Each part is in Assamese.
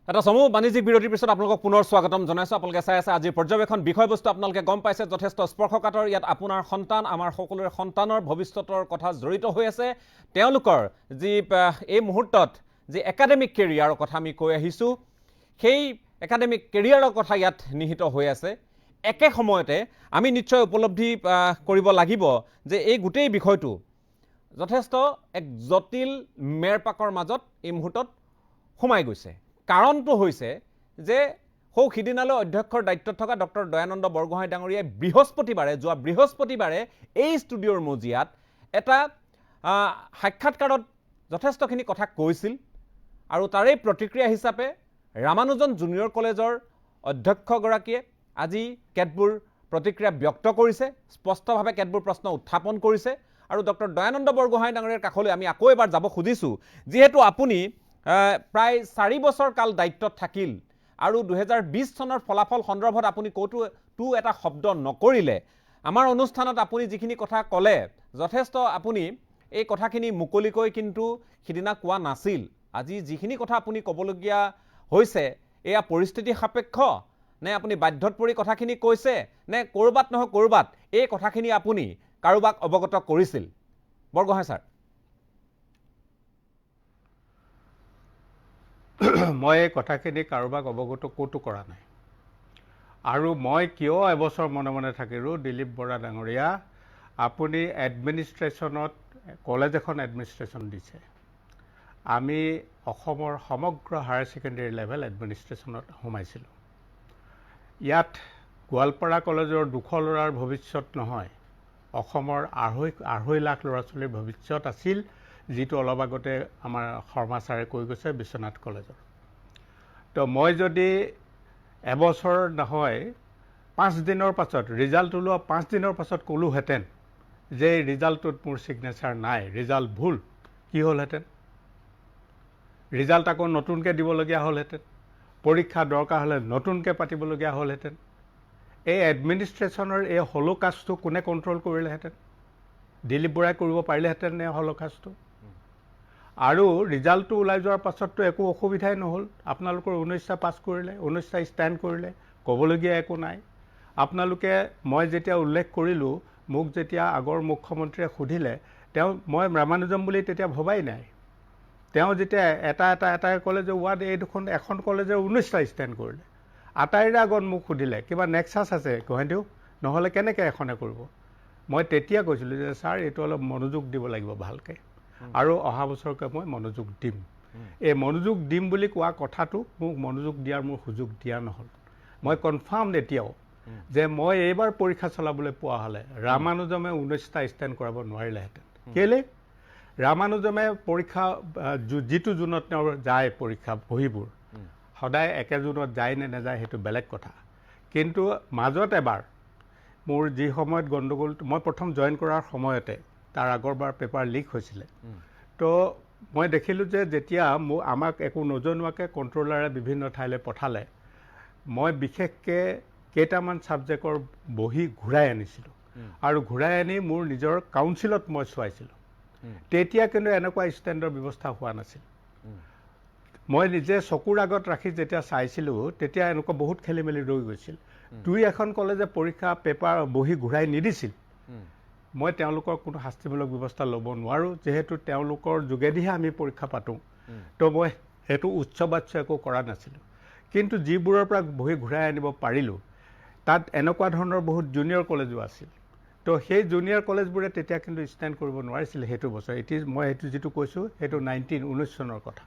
এটা সমূহ বাণিজ্যিক বিৰতিৰ পিছত আপোনালোকক পুনৰ স্বাগতম জনাইছো। আপোনালোকে চাই আছে আজিৰ পৰ্যবেক্ষণ বিষয়বস্তু আপোনালোকে গম পাইছে যথেষ্ট স্পৰ্শকাতৰ। ইয়াত আপোনাৰ সন্তান আমাৰ সকলোৰে সন্তানৰ ভৱিষ্যতৰ কথা জড়িত হৈ আছে। তেওঁলোকৰ যি এই মুহূৰ্তত যি একাডেমিক কেৰিয়াৰৰ কথা আমি কৈ আহিছোঁ, সেই একাডেমিক কেৰিয়াৰৰ কথা ইয়াত নিহিত হৈ আছে। একে সময়তে আমি নিশ্চয় উপলব্ধি কৰিব লাগিব যে এই গোটেই বিষয়টো যথেষ্ট এক জটিল মেৰপাকৰ মাজত এই মুহূৰ্তত সোমাই গৈছে। কাৰণটো হৈছে যে সিদিনালৈ অধ্যক্ষৰ দায়িত্বত থকা ডক্টৰ দয়ানন্দ বৰগোহাঁই ডাঙৰীয়াই যোৱা বৃহস্পতিবাৰে এই ষ্টুডিঅ'ৰ মজিয়াত এটা সাক্ষাৎকাৰত যথেষ্টখিনি কথা কৈছিল আৰু তাৰেই প্ৰতিক্ৰিয়া হিচাপে ৰামানুজন জুনিয়ৰ কলেজৰ অধ্যক্ষগৰাকীয়ে আজি কেতবোৰ প্ৰতিক্ৰিয়া ব্যক্ত কৰিছে, স্পষ্টভাৱে কেতবোৰ প্ৰশ্ন উত্থাপন কৰিছে আৰু ডক্টৰ দয়ানন্দ বৰগোহাঁই ডাঙৰীয়াৰ কাষলৈ আমি আকৌ এবাৰ যাব খুজিছোঁ। যিহেতু আপুনি প্ৰায় 4 বছৰ কাল দায়িত্বত থাকিল আৰু 2020 চনৰ ফলাফল সন্দৰ্ভত আপুনি ক'তো এটা শব্দ নকৰিলে। আমাৰ অনুষ্ঠানত আপুনি যিখিনি কথা ক'লে যথেষ্ট আপুনি এই কথাখিনি মুকলিকৈ কিন্তু সিদিনা কোৱা নাছিল। আজি যিখিনি কথা আপুনি ক'বলগীয়া হৈছে এয়া পৰিস্থিতি সাপেক্ষ নে আপুনি বাধ্যত পৰি কথাখিনি কৈছে নে ক'ৰবাত নহয় ক'ৰবাত এই কথাখিনি আপুনি কাৰোবাক অৱগত কৰিছিল? বৰগোহাঁই ছাৰ। মই এই কথাখিনি কাৰোবাক অৱগত ক'তো কৰা নাই আৰু মই কিয় এবছৰ মনে মনে থাকিলোঁ। দিলীপ বৰা ডাঙৰীয়া, আপুনি এডমিনিষ্ট্ৰেশ্যনত কলেজ এখন এডমিনিষ্ট্ৰেশ্যন দিছে। আমি অসমৰ সমগ্ৰ হায়াৰ ছেকেণ্ডেৰী লেভেল এডমিনিষ্ট্ৰেশ্যনত সোমাইছিলোঁ। ইয়াত গোৱালপাৰা কলেজৰ 200 ল'ৰাৰ ভৱিষ্যত নহয়, অসমৰ আঢ়ৈ লাখ ল'ৰা ছোৱালীৰ ভৱিষ্যত আছিল, যিটো অলপ আগতে আমাৰ শৰ্মা ছাৰে কৈ গৈছে বিশ্বনাথ কলেজৰ। তো মই যদি এবছৰ নহয় 5 দিনৰ পাছত ৰিজাল্ট ওলোৱা 5 দিনৰ পাছত ক'লোহেঁতেন যে এই ৰিজাল্টটোত মোৰ ছিগনেচাৰ নাই, ৰিজাল্ট ভুল, কি হ'লহেঁতেন? ৰিজাল্ট আকৌ নতুনকৈ দিবলগীয়া হ'লহেঁতেন, পৰীক্ষা দৰকাৰ হ'লে নতুনকৈ পাতিবলগীয়া হ'লহেঁতেন। এই এডমিনিষ্ট্ৰেশ্যনৰ এই হলোকাষ্টটো কোনে কণ্ট্ৰল কৰিলেহেঁতেন? দিলীপ বৰাই কৰিব পাৰিলেহেঁতেন নে হলোকাষ্টটো? আৰু ৰিজাল্টটো ওলাই যোৱাৰ পাছততো একো অসুবিধাই নহ'ল। আপোনালোকৰ 19টা পাছ কৰিলে, 19টা ষ্টেণ্ড কৰিলে, ক'বলগীয়া একো নাই। আপোনালোকে মই যেতিয়া উল্লেখ কৰিলোঁ, মোক যেতিয়া আগৰ মুখ্যমন্ত্ৰীয়ে সুধিলে, মই ৰামানুজম বুলি তেতিয়া ভবাই নাই। তেওঁ যেতিয়া এটাই ক'লে যে এই এখন কলেজে 19টা ষ্টেণ্ড কৰিলে, আটাইৰে আগত মোক সুধিলে কিবা নেক্সাছ আছে গুৱাহাটীও, নহ'লে কেনেকৈ এখনে কৰিব? মই তেতিয়া কৈছিলোঁ যে ছাৰ এইটো অলপ মনোযোগ দিব লাগিব ভালকৈ, আৰু অহা বছৰকৈ মই মনোযোগ দিম। এই মনোযোগ দিম বুলি কোৱা কথাটো মোক মনোযোগ দিয়াৰ মোৰ সুযোগ দিয়া নহ'ল। মই কনফাৰ্ম এতিয়াও যে মই এইবাৰ পৰীক্ষা চলাবলৈ পোৱা হ'লে ৰামানুজমে 19টা ষ্টেণ্ড কৰাব নোৱাৰিলেহেঁতেন। কেলৈ? ৰামানুজমে পৰীক্ষা যিটো জুনত তেওঁৰ যায় পৰীক্ষা বহীবোৰ, সদায় একে জুনত যায় নে নাযায় সেইটো বেলেগ কথা। কিন্তু মাজত এবাৰ মোৰ যি সময়ত গণ্ডগোল, মই প্ৰথম জইন কৰাৰ সময়তে তাৰ আগৰবাৰ পেপাৰ লিক হৈছিলে। তো মই দেখিলোঁ যে যেতিয়া আমাক একো নজনোৱাকৈ কণ্ট্ৰলাৰে বিভিন্ন ঠাইলৈ পঠালে, মই বিশেষকৈ কেইটামান ছাবজেক্টৰ বহী ঘূৰাই আনিছিলোঁ আৰু ঘূৰাই আনি মোৰ নিজৰ কাউন্সিলত মই চোৱাইছিলোঁ। তেতিয়া কিন্তু এনেকুৱা ষ্টেণ্ডৰ ব্যৱস্থা হোৱা নাছিল। মই নিজে চকুৰ আগত ৰাখি যেতিয়া চাইছিলোঁ তেতিয়া এনেকুৱা বহুত খেলি মেলি ৰৈ গৈছিল। 2-এখন কলেজে পৰীক্ষা পেপাৰ বহী ঘূৰাই নিদিছিল। মই তেওঁলোকৰ কোনো শাস্তিমূলক ব্যৱস্থা ল'ব নোৱাৰোঁ, যিহেতু তেওঁলোকৰ যোগেদিহে আমি পৰীক্ষা পাতোঁ। তো মই সেইটো উচ্চবাচ্য একো কৰা নাছিলোঁ। কিন্তু যিবোৰৰ পৰা বহী ঘূৰাই আনিব পাৰিলোঁ, তাত এনেকুৱা ধৰণৰ বহুত জুনিয়ৰ কলেজো আছিল। তো সেই জুনিয়ৰ কলেজবোৰে তেতিয়া কিন্তু ষ্টেণ্ড কৰিব নোৱাৰিছিলে সেইটো বছৰ। মই সেইটো যিটো কৈছোঁ সেইটো 1919 চনৰ কথা।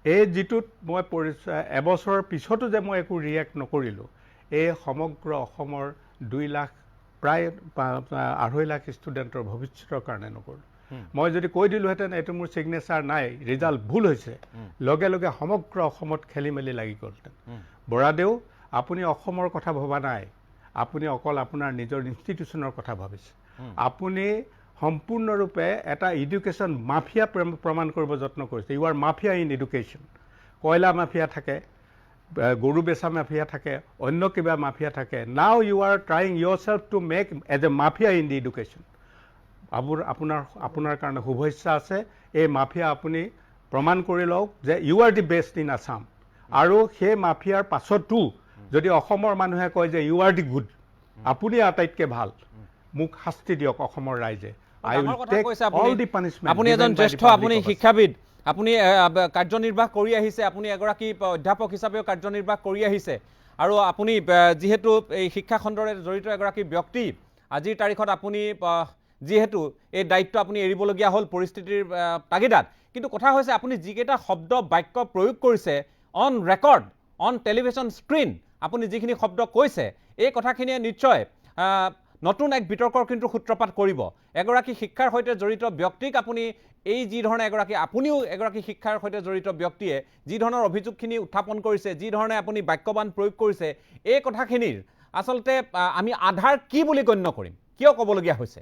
এই যিটোত মই এবছৰৰ পিছতো যে মই একো ৰিয়েক্ট নকৰিলোঁ, এই সমগ্ৰ অসমৰ 2 লাখ প্ৰায় 2.5 লাখ ষ্টুডেণ্টৰ ভৱিষ্যতৰ কাৰণে নকৰিলোঁ। মই যদি কৈ দিলোঁহেঁতেন এইটো মোৰ ছিগনেচাৰ নাই, ৰিজাল্ট ভুল হৈছে, লগে লগে সমগ্ৰ অসমত খেলি মেলি লাগি গ'লহেঁতেন। বৰাদেউ, আপুনি অসমৰ কথা ভবা নাই, আপুনি অকল আপোনাৰ নিজৰ ইনষ্টিটিউশ্যনৰ কথা ভাবিছে। আপুনি সম্পূৰ্ণৰূপে এটা এডুকেশ্যন মাফিয়া প্ৰমাণ কৰিব যত্ন কৰিছে। You are mafia in education. কয়লা মাফিয়া থাকে, গৰু বেচা মাফিয়া থাকে, অন্য কিবা মাফিয়া থাকে। Now you are trying yourself to make as a mafia in the education. আপোনাৰ কাৰণে শুভেচ্ছা আছে। এই মাফিয়া আপুনি প্ৰমাণ কৰি লওক যে you are the best in Assam. আৰু সেই মাফিয়াৰ পাছতো যদি অসমৰ মানুহে কয় যে ইউ আৰ দি গুড, আপুনি আটাইতকৈ ভাল, মোক শাস্তি দিয়ক অসমৰ ৰাইজে, আই উইল টেক অল দি পানিশমেণ্ট। আপুনি এজন জ্যেষ্ঠ, আপুনি শিক্ষাবিদ, আপুনি কাৰ্যনিৰ্বাহ কৰি আহিছে, আপুনি এগৰাকী অধ্যাপক হিচাপেও কাৰ্যনিৰ্বাহ কৰি আহিছে, আৰু আপুনি যিহেতু এই শিক্ষা খণ্ডৰে জড়িত এগৰাকী ব্যক্তি, আজিৰ তাৰিখত আপুনি যিহেতু এই দায়িত্ব আপুনি এৰিবলগীয়া হ'ল পৰিস্থিতিৰ তাগিদাত, কিন্তু কথা হৈছে আপুনি যিকেইটা শব্দ বাক্য প্ৰয়োগ কৰিছে on record, on television screen, আপুনি যিখিনি শব্দ কৈছে এই কথাখিনিয়ে নিশ্চয় নতুন এক বিতৰ্কৰ কিন্তু সূত্ৰপাত কৰিব। এগৰাকী শিক্ষাৰ সৈতে জড়িত ব্যক্তিক আপুনি এই যি ধৰণে আপুনিও এগৰাকী শিক্ষাৰ সৈতে জড়িত ব্যক্তিয়ে যি ধৰণৰ অভিযোগখিনি উত্থাপন কৰিছে, যি ধৰণে আপুনি বাক্যবান প্ৰয়োগ কৰিছে, এই কথাখিনিৰ আচলতে আমি আধাৰ কি বুলি গণ্য কৰিম, কিয় ক'বলগীয়া হৈছে?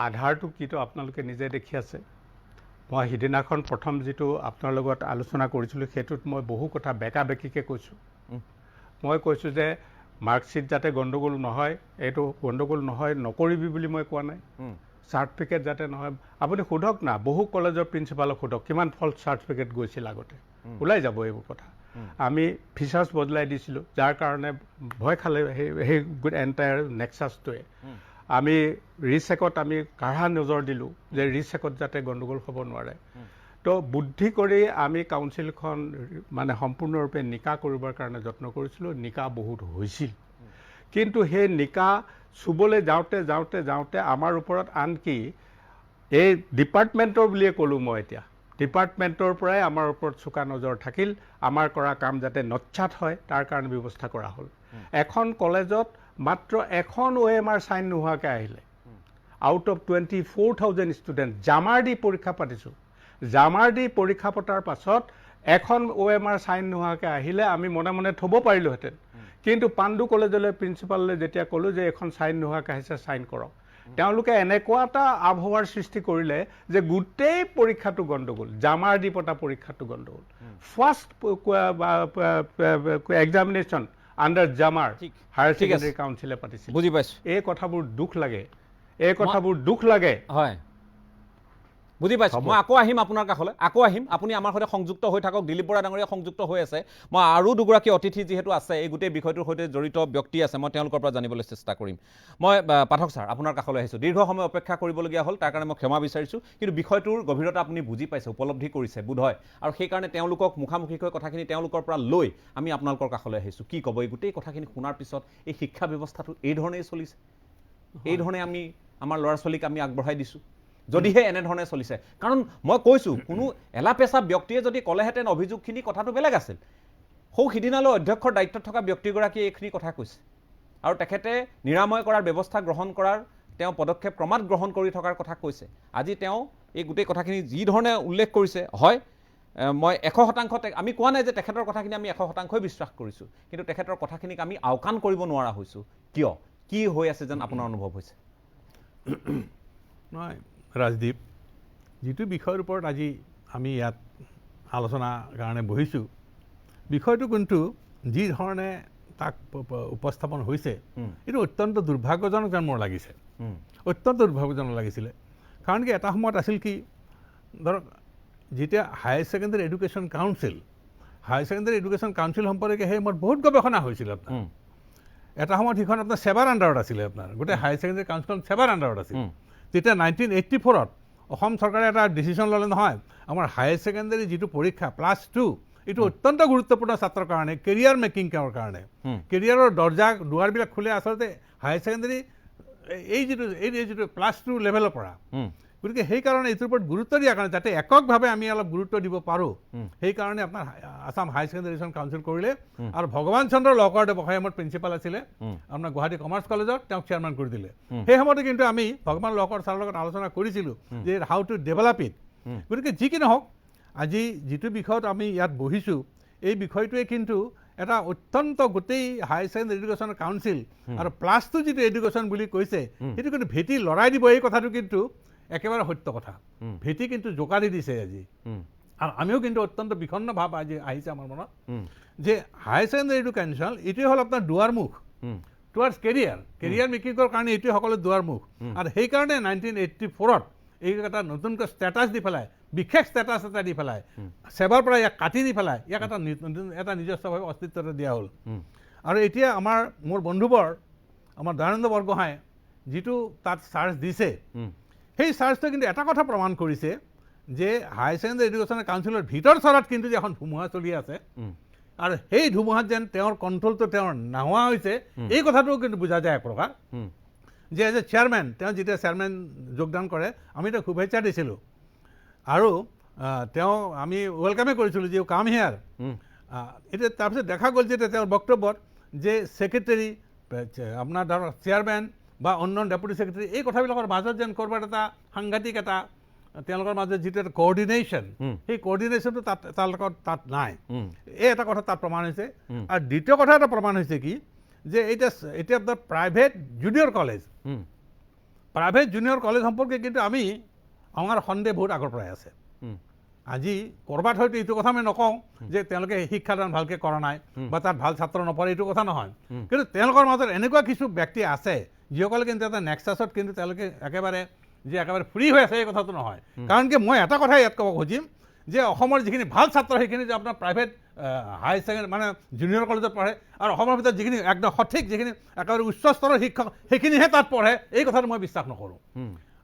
আধাৰটো কিটো আপোনালোকে নিজে দেখি আছে। মই সিদিনাখন প্ৰথম যিটো আপোনাৰ লগত আলোচনা কৰিছিলোঁ সেইটোত মই বহু কথা বেকা বেকিকৈ কৈছোঁ। মই কৈছোঁ যে মাৰ্কশ্বিট যাতে গণ্ডগোল নহয়, এইটো গণ্ডগোল নহয় নকৰিবি বুলি মই কোৱা নাই। চাৰ্টিফিকেট যাতে নহয়, আপুনি সোধক না, বহু কলেজৰ প্ৰিন্সিপালক সোধক কিমান ফল্ছ চাৰ্টিফিকেট গৈছিল আগতে, ওলাই যাব এইবোৰ কথা। আমি ফিচাৰ্ছ বদলাই দিছিলোঁ, যাৰ কাৰণে ভয় খালে সেই এণ্টায়াৰ নেক্সাছটোৱে। আমি ৰিচেকত আমি কাঢ়া নজৰ দিলোঁ যে ৰিচেকত যাতে গণ্ডগোল হ'ব নোৱাৰে। তো বুদ্ধি কৰি আমি কাউন্সিলখন মানে সম্পূৰ্ণৰূপে নিকা কৰিবৰ কাৰণে যত্ন কৰিছিলোঁ, নিকা বহুত হৈছিল। কিন্তু সেই নিকা চুবলৈ যাওঁতে যাওঁতে যাওঁতে আমাৰ ওপৰত আনকি এই ডিপাৰ্টমেণ্টৰ বুলিয়ে ক'লোঁ মই এতিয়া, ডিপাৰ্টমেণ্টৰ পৰাই আমাৰ ওপৰত চোকা নজৰ থাকিল, আমাৰ কৰা কাম যাতে নচ্ছাত হয় তাৰ কাৰণে ব্যৱস্থা কৰা হ'ল। এখন কলেজত মাত্ৰ এখন OMR চাইন নোহোৱাকৈ আহিলে, আউট অফ 24,000 ষ্টুডেণ্ট জামাৰ দি পৰীক্ষা পাতিছোঁ। জামাৰ দি পৰীক্ষা পতাৰ পাছত এখন OMR চাইন নোহোৱাকৈ আহিলে আমি মনে মনে থ'ব পাৰিলোহেঁতেন, কিন্তু পাণ্ডু কলেজলৈ প্ৰিন্সিপাললৈ যেতিয়া ক'লোঁ যে এখন চাইন নোহোৱাকৈ আহিছে, চাইন কৰক, তেওঁলোকে এনেকুৱা এটা আবহাৱাৰ সৃষ্টি কৰিলে যে গোটেই পৰীক্ষাটো গণ্ডগোল, জামাৰ দি পতা পৰীক্ষাটো গণ্ডগোল। ফাৰ্ষ্ট এক্সামিনেশ্যন আণ্ডাৰ জামাৰ হায়াৰ ছেকেণ্ডেৰী কাউন্সিলে পাতিছিল। বুজি পাইছোঁ। এই কথাবোৰ দুখ লাগে, এই কথাবোৰ দুখ লাগে। হয়, বুজি পাইছোঁ। মই আকৌ আহিম আপোনাৰ কাষলৈ, আকৌ আহিম, আপুনি আমাৰ সৈতে সংযুক্ত হৈ থাকক। দিলীপ বৰা ডাঙৰীয়া সংযুক্ত হৈ আছে। মই আৰু দুগৰাকী অতিথি যিহেতু আছে, এই গোটেই বিষয়টোৰ সৈতে জড়িত ব্যক্তি আছে, মই তেওঁলোকৰ পৰা জানিবলৈ চেষ্টা কৰিম। মই পাঠক ছাৰ আপোনাৰ কাষলৈ আহিছোঁ। দীৰ্ঘ সময় অপেক্ষা কৰিবলগীয়া হ'ল, তাৰ কাৰণে মই ক্ষমা বিচাৰিছোঁ, কিন্তু বিষয়টোৰ গভীৰতা আপুনি বুজি পাইছে, উপলব্ধি কৰিছে বোধহয়, আৰু সেইকাৰণে তেওঁলোকক মুখামুখিকৈ কথাখিনি তেওঁলোকৰ পৰা লৈ আমি আপোনালোকৰ কাষলৈ আহিছোঁ। কি ক'ব এই গোটেই কথাখিনি শুনাৰ পিছত? এই শিক্ষা ব্যৱস্থাটো এই ধৰণেই চলিছে, এই ধৰণে আমি আমাৰ ল'ৰা ছোৱালীক আমি আগবঢ়াই দিছোঁ যদিহে এনেধৰণে চলিছে। কাৰণ মই কৈছোঁ, কোনো এলাপেচা ব্যক্তিয়ে যদি ক'লেহেঁতেন অভিযোগখিনি, কথাটো বেলেগ আছিল। সিদিনালৈ অধ্যক্ষৰ দায়িত্বত থকা ব্যক্তিগৰাকীয়ে এইখিনি কথা কৈছে, আৰু তেখেতে নিৰাময় কৰাৰ ব্যৱস্থা গ্ৰহণ কৰাৰ তেওঁ পদক্ষেপ ক্ৰমাৎ গ্ৰহণ কৰি থকাৰ কথা কৈছে। আজি তেওঁ এই গোটেই কথাখিনি যি ধৰণে উল্লেখ কৰিছে, হয় মই 100% আমি কোৱা নাই যে তেখেতৰ কথাখিনি আমি 100% বিশ্বাস কৰিছোঁ, কিন্তু তেখেতৰ কথাখিনিক আমি আওকাণ কৰিব নোৱাৰা হৈছোঁ। কিয়, কি হৈ আছে যেন আপোনাৰ অনুভৱ হৈছে? নহয় ৰাজদীপ, যিটো বিষয়ৰ ওপৰত আজি আমি ইয়াত আলোচনাৰ কাৰণে বহিছোঁ, বিষয়টো কিন্তু যি ধৰণে তাক উপস্থাপন হৈছে এইটো অত্যন্ত দুৰ্ভাগ্যজনক যেন মোৰ লাগিছে, অত্যন্ত দুৰ্ভাগ্যজনক লাগিছিলে। কাৰণ কি, এটা সময়ত আছিল কি, ধৰক যেতিয়া হায়াৰ ছেকেণ্ডেৰী এডুকেশ্যন কাউন্সিল সম্পৰ্কে সেই সময়ত বহুত গৱেষণা হৈছিল আপোনাৰ। এটা সময়ত সিখন আপোনাৰ সেৱাৰ আণ্ডাৰত আছিলে, আপোনাৰ গোটেই হায়াৰ ছেকেণ্ডেৰী কাউন্সিলখন সেৱাৰ আণ্ডাৰত আছিল। তেতিয়া 1984ত অসম চৰকাৰে এটা ডিচিশ্যন ল'লে, নহয় আমাৰ হায়াৰ ছেকেণ্ডেৰী যিটো পৰীক্ষা +2 এইটো অত্যন্ত গুৰুত্বপূৰ্ণ ছাত্ৰৰ কাৰণে, কেৰিয়াৰ মেকিঙৰ কাৰণে, কেৰিয়াৰৰ দুৱাৰবিলাক খোলে আচলতে হায়াৰ ছেকেণ্ডেৰী এই যিটো +2 লেভেলৰ পৰা। গতিকে সেইকাৰণে এইটোৰ ওপৰত গুৰুত্ব দিয়াৰ কাৰণে, যাতে এককভাৱে আমি অলপ গুৰুত্ব দিব পাৰোঁ, সেইকাৰণে আপোনাৰ Assam higher secondary education council কৰিলে। আৰু ভগৱান চন্দ্ৰ লহকৰদেৱ সেই সময়ত প্ৰিন্সিপাল আছিলে আপোনাৰ গুৱাহাটী কমাৰ্চ কলেজত, তেওঁক চেয়াৰমেন কৰি দিলে। সেই সময়তে কিন্তু আমি ভগৱান লহকৰ ছাৰৰ লগত আলোচনা কৰিছিলোঁ যে হাউ টু ডেভেলপ ইট। গতিকে যি কি নহওক, আজি যিটো বিষয়ত আমি ইয়াত বহিছোঁ, এই বিষয়টোৱে কিন্তু এটা অত্যন্ত গোটেই হায়াৰ ছেকেণ্ডেৰী এডুকেশ্যন কাউন্সিল আৰু +2 যিটো এডুকেশ্যন বুলি কৈছে, সেইটো কিন্তু ভেটি লৰাই দিব, এই কথাটো কিন্তু একেবাৰে সত্য কথা। ভেটি কিন্তু জোকাৰি দিছে আজি। আৰু আমিও কিন্তু অত্যন্ত বিষণ্ণ ভাৱ আজি আহিছে আমাৰ মনত যে হায়াৰ ছেকেণ্ডেৰী এডুকেশ্যন এইটোৱে হ'ল আপোনাৰ দুৱাৰমুখ টুৱাৰ্ডছ কেৰিয়াৰ মেকিঙৰ কাৰণে, এইটোৱে সকলো দুৱাৰমুখ। আৰু সেইকাৰণে 1984ত এই এটা নতুনকৈ ষ্টেটাছ দি পেলাই বিশেষ ষ্টেটাছ এটা দি পেলাই সেৱাৰ পৰা ইয়াক কাটি দি পেলাই ইয়াক এটা নিজস্বভাৱে অস্তিত্ব এটা দিয়া হ'ল আৰু এতিয়া মোৰ বন্ধুবৰ আমাৰ দয়ানন্দ বৰগোহাঁই যিটো তাত চাৰ্জ দিছে সেই চাৰ্জটোৱে কিন্তু এটা কথা প্ৰমাণ কৰিছে যে হাই ছেকেণ্ডাৰী এডুকেশ্যন কাউন্সিলৰ ভিতৰ চৰাত কিন্তু যে এখন ধুমুহা চলি আছে আৰু সেই ধুমুহাত যেন তেওঁৰ কণ্ট্ৰলটো তেওঁৰ নোহোৱা হৈছে এই কথাটোও কিন্তু বুজা যায় এক প্ৰকাৰ যে এজ এ চেয়াৰমেন তেওঁ যেতিয়া চেয়াৰমেন যোগদান কৰে আমি তেওঁক শুভেচ্ছা দিছিলোঁ আৰু আমি ৱেলকামে কৰিছিলোঁ যে কাম হিয়াৰ এতিয়া তাৰপিছত দেখা গ'ল যে তেওঁৰ বক্তব্যত যে ছেক্ৰেটাৰী আপোনাৰ ধৰক চেয়াৰমেন বা অন্য ডেপুটি ছেক্ৰেটাৰী এই কথাবিলাকৰ মাজত যেন ক'ৰবাত এটা সাংঘাতিক এটা তেওঁলোকৰ মাজত যিটো এটা কোঅৰ্ডিনেশ্যন সেই কোঅৰ্ডিনেশ্যনটো তাত নাই এই এটা কথা তাত প্ৰমাণ হৈছে আৰু দ্বিতীয় কথা এটা প্ৰমাণ হৈছে কি যে এতিয়া আপোনাৰ প্ৰাইভেট জুনিয়ৰ কলেজ সম্পৰ্কে কিন্তু আমাৰ সন্দেহ বহুত আগৰ পৰাই আছে আজি ক'ৰবাত হয়তো এইটো কথা আমি নকওঁ যে তেওঁলোকে শিক্ষাদান ভালকৈ কৰা নাই বা তাত ভাল ছাত্ৰ নপঢ়ে এইটো কথা নহয় কিন্তু তেওঁলোকৰ মাজত এনেকুৱা কিছু ব্যক্তি আছে যিসকলে কিন্তু এটা নেক্সাছত কিন্তু তেওঁলোকে একেবাৰে ফ্ৰী হৈ আছে এই কথাটো নহয় কাৰণ কি মই এটা কথাই ইয়াত ক'ব খুজিম যে অসমৰ যিখিনি ভাল ছাত্ৰ সেইখিনি যে আপোনাৰ প্ৰাইভেট হাই ছেকেণ্ডাৰী মানে জুনিয়ৰ কলেজত পঢ়ে আৰু অসমৰ ভিতৰত যিখিনি একদম সঠিক যিখিনি একেবাৰে উচ্চ স্তৰৰ শিক্ষক সেইখিনিহে তাত পঢ়ে এই কথাটো মই বিশ্বাস নকৰোঁ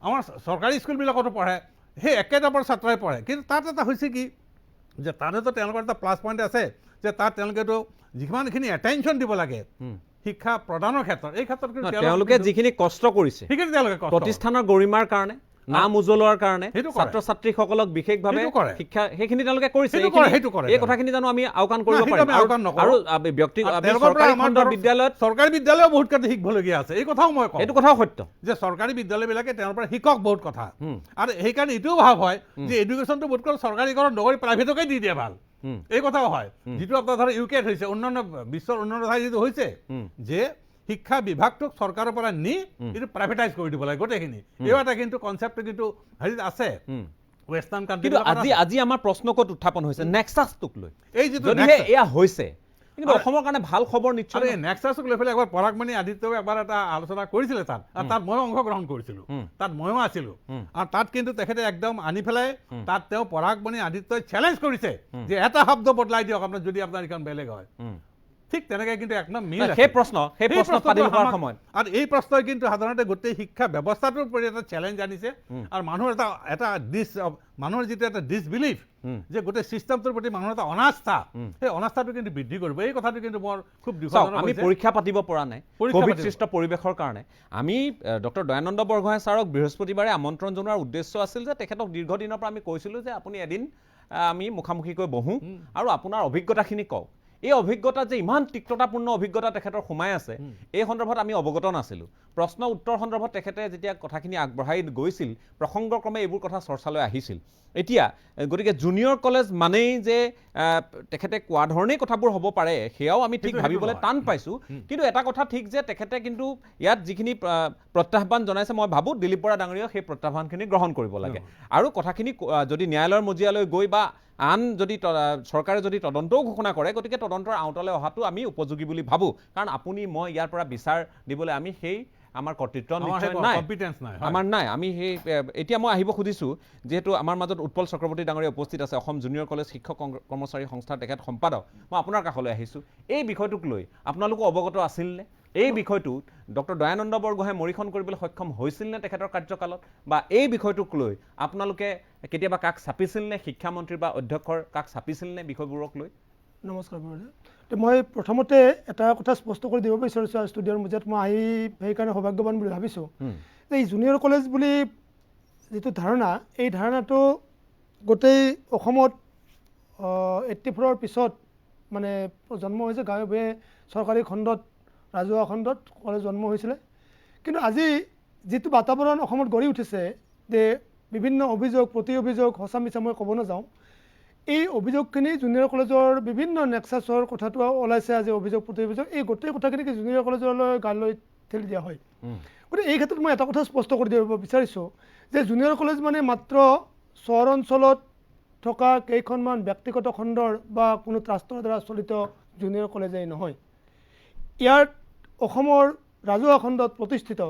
আমাৰ চৰকাৰী স্কুলবিলাকতো পঢ়ে সেই একেটাৰ ছাত্ৰই পঢ়ে কিন্তু তাত এটা হৈছে কি যে তাতেতো তেওঁলোকৰ এটা প্লাছ পইণ্ট আছে যে তাত তেওঁলোকেতো যিমানখিনি এটেনশ্যন দিব লাগে শিক্ষা প্ৰদানৰ ক্ষেত্ৰত এই ক্ষেত্ৰত তেওঁলোকে যিখিনি কষ্ট কৰিছে সেইখিনি তেওঁলোকে প্ৰতিষ্ঠানৰ গৰিমাৰ কাৰণে নাম উজ্জ্বলোৱাৰ কাৰণে ছাত্ৰ ছাত্ৰীসকলক বিশেষভাৱে শিক্ষা সেইখিনি তেওঁলোকে কৰিছে এই কথাখিনি জানো আমি আওকাণ কৰিব পাৰিম আৰু চৰকাৰী বিদ্যালয়ও বহুত কথা শিকিবলগীয়া আছে এই কথাও মই কওঁ এইটো কথাও সত্য যে চৰকাৰী বিদ্যালয়বিলাকে তেওঁৰ পৰা শিকক বহুত কথা আৰু সেইকাৰণে এইটোও ভাৱ হয় যে এডুকেশ্যনটো বোধকৰণ চৰকাৰীকৰণ নকৰি প্ৰাইভেটকে দি দিয়ে ভাল এই কথাও হয় যিটো আপোনাৰ ধৰক ইউকেত হৈছে অন্যান্য বিশ্বৰ অন্যান্য ঠাইত যিটো হৈছে যে শিক্ষা বিভাগটোক চৰকাৰৰ পৰা নি এইটো প্ৰাইভেটাইজ কৰি দিব লাগে গোটেইখিনি এই এটা কিন্তু কনচেপ্ট কিন্তু হেৰিত আছে ৱেষ্টাৰ্ণ কাণ্ট্ৰি আজি আমাৰ প্ৰশ্ন ক'ত উত্থাপন হৈছে নেক্সাছটোক লৈ এই যিটো এয়া হৈছে কিন্তু অসমৰ কাৰণে ভাল খবৰ নিশ্চয় নেক্সাছক লৈ পেলাই এবাৰ পৰাগমণি আদিত্যই এবাৰ এটা আলোচনা কৰিছিলে তাত আৰু তাত ময়ো অংশগ্ৰহণ কৰিছিলোঁ তাত ময়ো আছিলোঁ আৰু তাত কিন্তু তেখেতে একদম আনি পেলাই তাত তেওঁ পৰাগমণি আদিত্যই চেলেঞ্জ কৰিছে যে এটা শব্দ বদলাই দিয়ক আপোনাৰ যদি আপোনাৰ এইখন বেলেগ হয় ঠিক তেনেকৈ কিন্তু একদম মিল সেই প্ৰশ্ন সময়ত আৰু এই প্ৰশ্নই কিন্তু সাধাৰণতে গোটেই শিক্ষা ব্যৱস্থাটোৰ প্ৰতি এটা চেলেঞ্জ আনিছে আৰু মানুহৰ মানুহৰ যিটো এটা ডিছবিলিভ যে গোটেই চিষ্টেমটোৰ প্ৰতি মানুহৰ এটা অনাস্থা সেই অনাস্থাটো কিন্তু বৃদ্ধি কৰিব এই কথাটো কিন্তু মোৰ খুব দুখজনক আমি পৰীক্ষা পাতিব পৰা নাই কোভিড সৃষ্ট পৰিৱেশৰ কাৰণে আমি ডক্টৰ দয়ানন্দ বৰগোহাঁই ছাৰক বৃহস্পতিবাৰে আমন্ত্ৰণ জনোৱাৰ উদ্দেশ্য আছিল যে তেখেতক দীৰ্ঘদিনৰ পৰা আমি কৈছিলোঁ যে আপুনি এদিন আমি মুখামুখিকৈ বহোঁ আৰু আপোনাৰ অভিজ্ঞতাখিনি কওক এই অভিজ্ঞতা যে ইমান তিক্ততাপূৰ্ণ অভিজ্ঞতা তেখেতৰ সোমাই আছে এই সন্দৰ্ভত আমি অৱগত নাছিলোঁ প্ৰশ্ন উত্তৰ সন্দৰ্ভত তেখেতে যেতিয়া কথাখিনি আগবঢ়াই গৈছিল প্ৰসংগক্ৰমে এইবোৰ কথা চৰ্চালৈ আহিছিল এতিয়া গতিকে জুনিয়ৰ কলেজ মানেই যে তেখেতে কোৱা ধৰণেই কথাবোৰ হ'ব পাৰে সেয়াও আমি ঠিক ভাবিবলৈ টান পাইছোঁ কিন্তু এটা কথা ঠিক যে তেখেতে কিন্তু ইয়াত যিখিনি প্ৰত্যাহ্বান জনাইছে মই ভাবোঁ দিলীপ বৰা ডাঙৰীয়াও সেই প্ৰত্যাহ্বানখিনি গ্ৰহণ কৰিব লাগে আৰু কথাখিনি যদি ন্যায়ালয়ৰ মজিয়ালৈ গৈ বা আন যদি চৰকাৰে যদি তদন্তও ঘোষণা কৰে গতিকে তদন্তৰ আওতালৈ অহাটো আমি উপযোগী বুলি ভাবোঁ কাৰণ আপুনি মই ইয়াৰ পৰা বিচাৰ দিবলৈ আমি সেই আমাৰ কৰ্তৃত্ব নিশ্চয় নাই আমাৰ নাই আমি সেই এতিয়া মই আহিব খুজিছোঁ যিহেতু আমাৰ মাজত উৎপল চক্ৰৱৰ্তী ডাঙৰীয়া উপস্থিত আছে অসম জুনিয়ৰ কলেজ শিক্ষক কৰ্মচাৰী সংস্থাৰ তেখেত সম্পাদক মই আপোনাৰ কাষলৈ আহিছোঁ এই বিষয়টোক লৈ আপোনালোকো অৱগত আছিলনে এই বিষয়টোত ডক্টৰ দয়ানন্দ বৰগোহাঁই মৰিখন কৰিবলৈ সক্ষম হৈছিল নে তেখেতৰ কাৰ্যকালত বা এই বিষয়টোক লৈ আপোনালোকে কেতিয়াবা কাষ চাপিছিল নে শিক্ষামন্ত্ৰী বা অধ্যক্ষৰ কাষ চাপিছিল নে বিষয়বোৰক লৈ নমস্কাৰ মই প্ৰথমতে এটা কথা স্পষ্ট কৰি দিব বিচাৰিছোঁ ষ্টুডিঅ'ৰ মাজত মই আহি সেইকাৰণে সৌভাগ্যৱান বুলি ভাবিছোঁ যে এই জুনিয়ৰ কলেজ বুলি যিটো ধাৰণা এই ধাৰণাটো গোটেই অসমত 84ৰ পিছত মানে জন্ম হৈছে গাঁৱে ভূঞে চৰকাৰী খণ্ডত ৰাজহুৱা খণ্ডত কলেজ জন্ম হৈছিলে কিন্তু আজি যিটো বাতাবৰণ অসমত গঢ়ি উঠিছে যে বিভিন্ন অভিযোগ প্ৰতি অভিযোগ সঁচা মিছা মই ক'ব নাযাওঁ এই অভিযোগখিনি জুনিয়ৰ কলেজৰ বিভিন্ন নেক্সাছৰ কথাটো ওলাইছে আজি অভিযোগ প্ৰতি অভিযোগ এই গোটেই কথাখিনি জুনিয়ৰ কলেজলৈ গালৈ ঠেলি দিয়া হয় গতিকে এই ক্ষেত্ৰত মই এটা কথা স্পষ্ট কৰি দিব বিচাৰিছোঁ যে জুনিয়ৰ কলেজ মানে মাত্ৰ চহৰ অঞ্চলত থকা কেইখনমান ব্যক্তিগত খণ্ডৰ বা কোনো ট্ৰাষ্টৰ দ্বাৰা চলিত জুনিয়ৰ কলেজেই নহয় ইয়াত অসমৰ ৰাজহুৱা খণ্ডত প্ৰতিষ্ঠিত